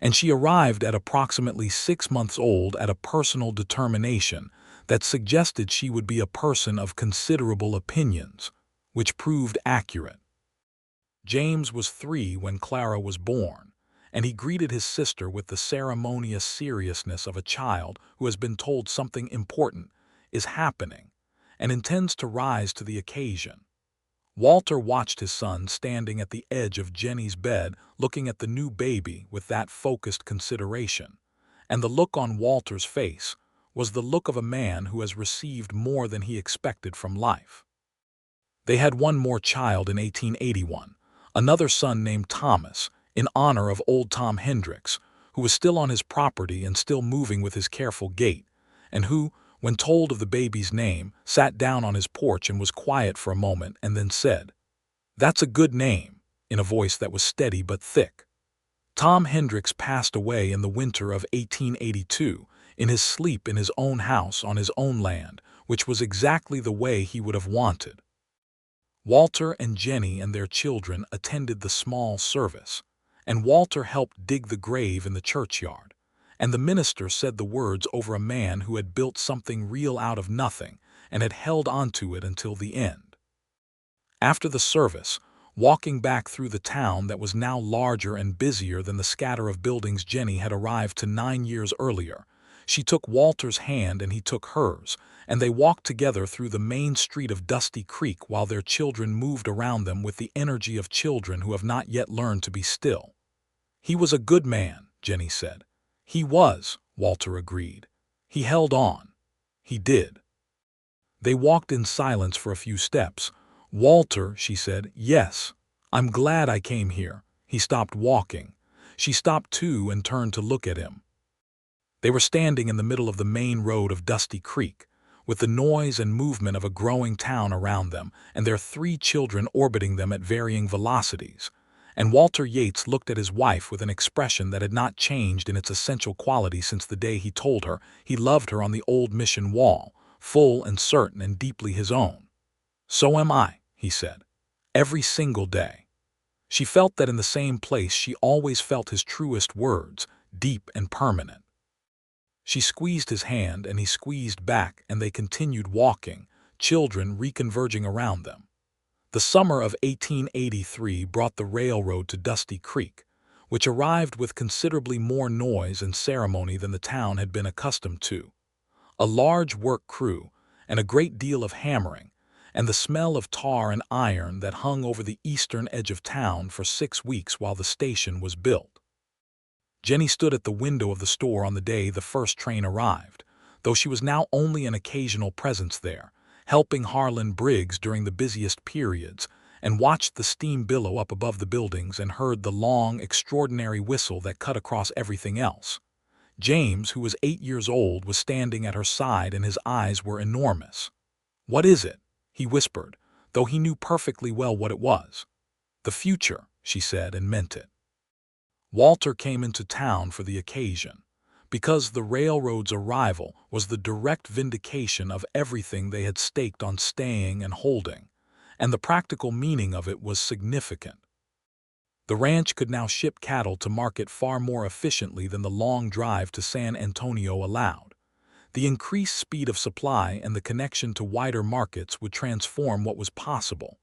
and she arrived at approximately 6 months old at a personal determination that suggested she would be a person of considerable opinions, which proved accurate. James was 3 when Clara was born, and he greeted his sister with the ceremonious seriousness of a child who has been told something important is happening and intends to rise to the occasion. Walter watched his son standing at the edge of Jennie's bed looking at the new baby with that focused consideration, and the look on Walter's face was the look of a man who has received more than he expected from life. They had one more child in 1881, another son named Thomas, in honor of old Tom Hendricks, who was still on his property and still moving with his careful gait, and who, when told of the baby's name, sat down on his porch and was quiet for a moment and then said, "That's a good name," in a voice that was steady but thick. Tom Hendricks passed away in the winter of 1882, in his sleep in his own house on his own land, which was exactly the way he would have wanted. Walter and Jennie and their children attended the small service, and Walter helped dig the grave in the churchyard, and the minister said the words over a man who had built something real out of nothing and had held onto it until the end. After the service, walking back through the town that was now larger and busier than the scatter of buildings Jennie had arrived to 9 years earlier, she took Walter's hand and he took hers, and they walked together through the main street of Dusty Creek while their children moved around them with the energy of children who have not yet learned to be still. "He was a good man," Jennie said. "He was," Walter agreed. "He held on. He did." They walked in silence for a few steps. "Walter," she said, "yes, I'm glad I came here." He stopped walking. She stopped too and turned to look at him. They were standing in the middle of the main road of Dusty Creek, with the noise and movement of a growing town around them and their 3 children orbiting them at varying velocities. And Walter Yates looked at his wife with an expression that had not changed in its essential quality since the day he told her he loved her on the old mission wall, full and certain and deeply his own. "So am I," he said. "Every single day." She felt that in the same place she always felt his truest words, deep and permanent. She squeezed his hand and he squeezed back, and they continued walking, children reconverging around them. The summer of 1883 brought the railroad to Dusty Creek, which arrived with considerably more noise and ceremony than the town had been accustomed to. A large work crew, and a great deal of hammering, and the smell of tar and iron that hung over the eastern edge of town for 6 weeks while the station was built. Jennie stood at the window of the store on the day the first train arrived, though she was now only an occasional presence there, helping Harlan Briggs during the busiest periods, and watched the steam billow up above the buildings and heard the long, extraordinary whistle that cut across everything else. James, who was 8 years old, was standing at her side and his eyes were enormous. "What is it?" he whispered, though he knew perfectly well what it was. "The future," she said, and meant it. Walter came into town for the occasion, because the railroad's arrival was the direct vindication of everything they had staked on staying and holding, and the practical meaning of it was significant. The ranch could now ship cattle to market far more efficiently than the long drive to San Antonio allowed. The increased speed of supply and the connection to wider markets would transform what was possible.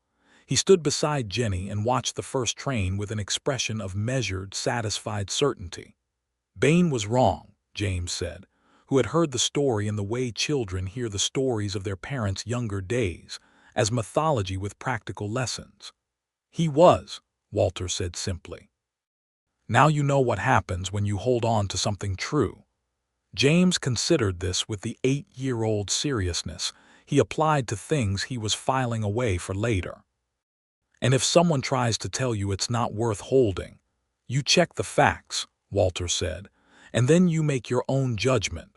He stood beside Jennie and watched the first train with an expression of measured, satisfied certainty. Bain was wrong, James said, who had heard the story in the way children hear the stories of their parents' younger days, as mythology with practical lessons. "He was," Walter said simply. "Now you know what happens when you hold on to something true." James considered this with the 8-year-old seriousness he applied to things he was filing away for later. "And if someone tries to tell you it's not worth holding, you check the facts," Walter said, "and then you make your own judgment."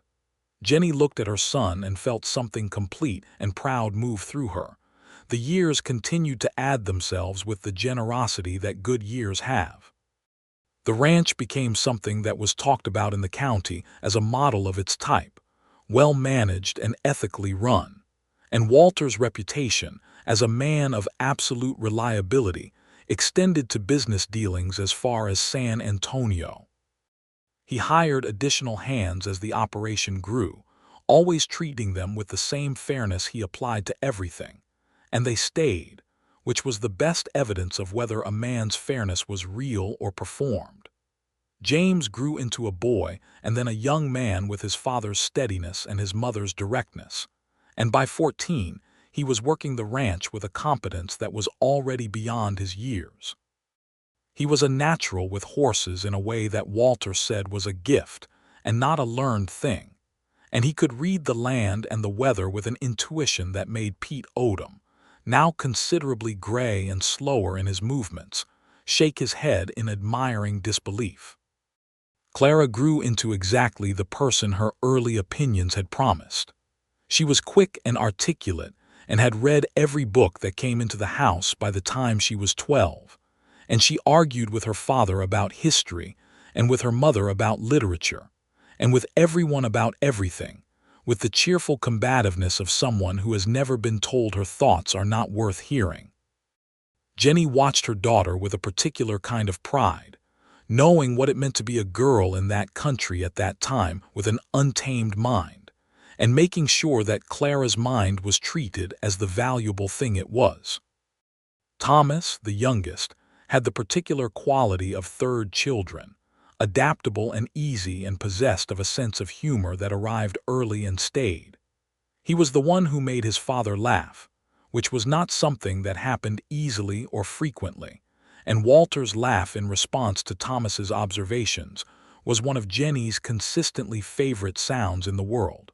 Jennie looked at her son and felt something complete and proud move through her. The years continued to add themselves with the generosity that good years have. The ranch became something that was talked about in the county as a model of its type, well managed and ethically run, and Walter's reputation as a man of absolute reliability extended to business dealings as far as San Antonio. He hired additional hands as the operation grew, always treating them with the same fairness he applied to everything, and they stayed, which was the best evidence of whether a man's fairness was real or performed. James grew into a boy and then a young man with his father's steadiness and his mother's directness, and by 14 he was working the ranch with a competence that was already beyond his years. He was a natural with horses in a way that Walter said was a gift and not a learned thing, and he could read the land and the weather with an intuition that made Pete Odom, now considerably gray and slower in his movements, shake his head in admiring disbelief. Clara grew into exactly the person her early opinions had promised. She was quick and articulate and had read every book that came into the house by the time she was 12, and she argued with her father about history and with her mother about literature, and with everyone about everything, with the cheerful combativeness of someone who has never been told her thoughts are not worth hearing. Jennie watched her daughter with a particular kind of pride, knowing what it meant to be a girl in that country at that time with an untamed mind, and making sure that Clara's mind was treated as the valuable thing it was. Thomas, the youngest, had the particular quality of third children, adaptable and easy and possessed of a sense of humor that arrived early and stayed. He was the one who made his father laugh, which was not something that happened easily or frequently, and Walter's laugh in response to Thomas's observations was one of Jennie's consistently favorite sounds in the world.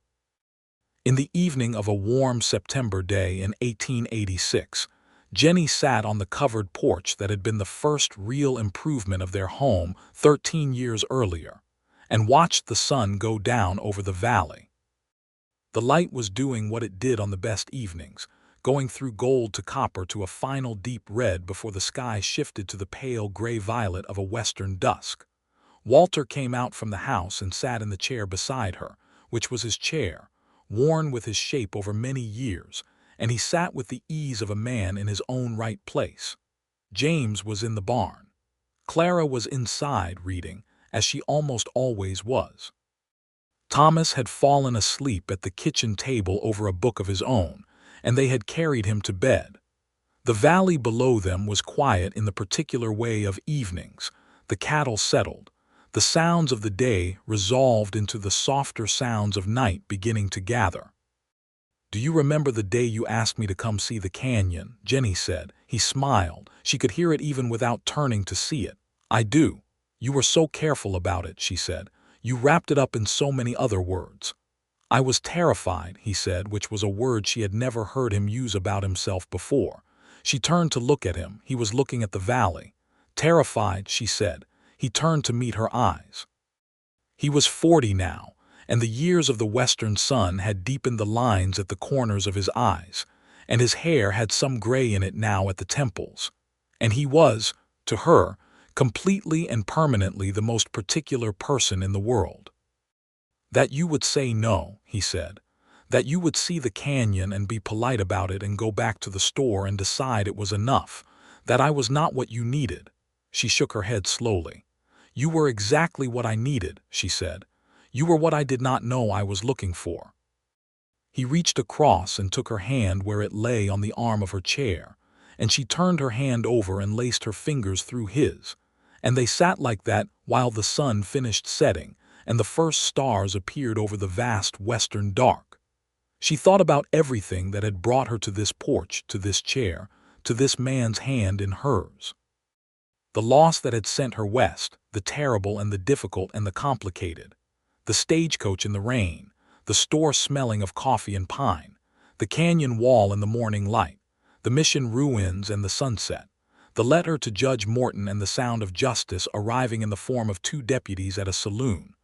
In the evening of a warm September day in 1886, Jennie sat on the covered porch that had been the first real improvement of their home 13 years earlier, and watched the sun go down over the valley. The light was doing what it did on the best evenings, going through gold to copper to a final deep red before the sky shifted to the pale gray-violet of a western dusk. Walter came out from the house and sat in the chair beside her, which was his chair, worn with his shape over many years, and he sat with the ease of a man in his own right place. James was in the barn. Clara was inside reading, as she almost always was. Thomas had fallen asleep at the kitchen table over a book of his own, and they had carried him to bed. The valley below them was quiet in the particular way of evenings. The cattle settled. The sounds of the day resolved into the softer sounds of night beginning to gather. "Do you remember the day you asked me to come see the canyon?" Jennie said. He smiled. She could hear it even without turning to see it. "I do. You were so careful about it," she said. "You wrapped it up in so many other words." "I was terrified," he said, which was a word she had never heard him use about himself before. She turned to look at him. He was looking at the valley. "Terrified," she said. He turned to meet her eyes. He was 40 now, and the years of the western sun had deepened the lines at the corners of his eyes, and his hair had some gray in it now at the temples. And he was, to her, completely and permanently the most particular person in the world. "That you would say no," he said. "That you would see the canyon and be polite about it and go back to the store and decide it was enough. That I was not what you needed." She shook her head slowly. "You were exactly what I needed," she said. "You were what I did not know I was looking for." He reached across and took her hand where it lay on the arm of her chair, and she turned her hand over and laced her fingers through his, and they sat like that while the sun finished setting and the first stars appeared over the vast western dark. She thought about everything that had brought her to this porch, to this chair, to this man's hand in hers. The loss that had sent her west, the terrible and the difficult and the complicated, the stagecoach in the rain, the store smelling of coffee and pine, the canyon wall in the morning light, the mission ruins and the sunset, the letter to Judge Morton and the sound of justice arriving in the form of 2 deputies at a saloon,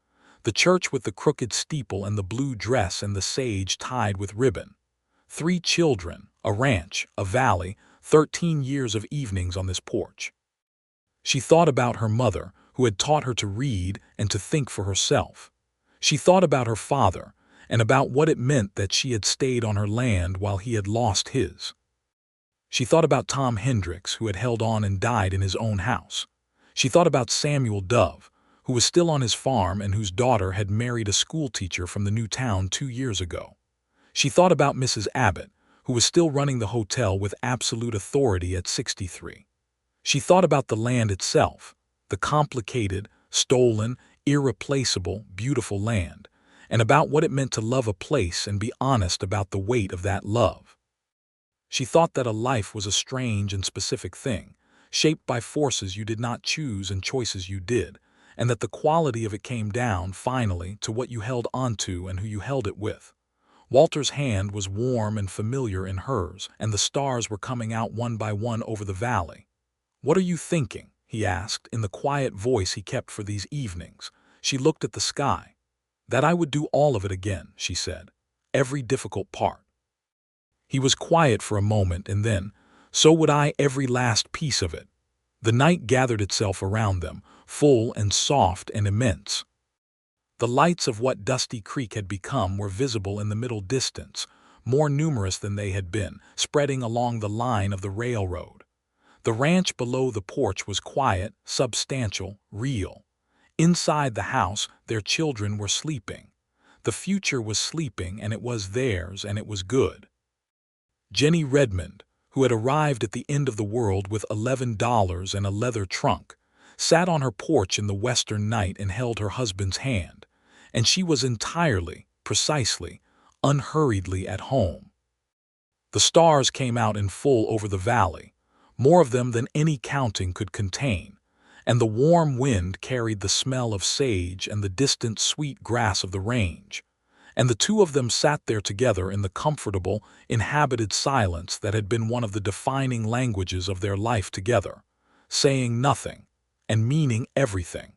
the church with the crooked steeple and the blue dress and the sage tied with ribbon, 3 children, a ranch, a valley, 13 years of evenings on this porch. She thought about her mother, who had taught her to read and to think for herself. She thought about her father, and about what it meant that she had stayed on her land while he had lost his. She thought about Tom Hendricks, who had held on and died in his own house. She thought about Samuel Dove, who was still on his farm and whose daughter had married a schoolteacher from the new town 2 years ago. She thought about Mrs. Abbott, who was still running the hotel with absolute authority at 63. She thought about the land itself, the complicated, stolen, irreplaceable, beautiful land, and about what it meant to love a place and be honest about the weight of that love. She thought that a life was a strange and specific thing, shaped by forces you did not choose and choices you did, and that the quality of it came down, finally, to what you held onto and who you held it with. Walter's hand was warm and familiar in hers, and the stars were coming out one by one over the valley. "What are you thinking?" he asked, in the quiet voice he kept for these evenings. She looked at the sky. "That I would do all of it again," she said. "Every difficult part." He was quiet for a moment, and then, "So would I every last piece of it." The night gathered itself around them, full and soft and immense. The lights of what Dusty Creek had become were visible in the middle distance, more numerous than they had been, spreading along the line of the railroad. The ranch below the porch was quiet, substantial, real. Inside the house, their children were sleeping. The future was sleeping, and it was theirs, and it was good. Jennie Redmond, who had arrived at the end of the world with $11 and a leather trunk, sat on her porch in the western night and held her husband's hand, and she was entirely, precisely, unhurriedly at home. The stars came out in full over the valley, more of them than any counting could contain, and the warm wind carried the smell of sage and the distant sweet grass of the range, and the two of them sat there together in the comfortable, inhabited silence that had been one of the defining languages of their life together, saying nothing and meaning everything.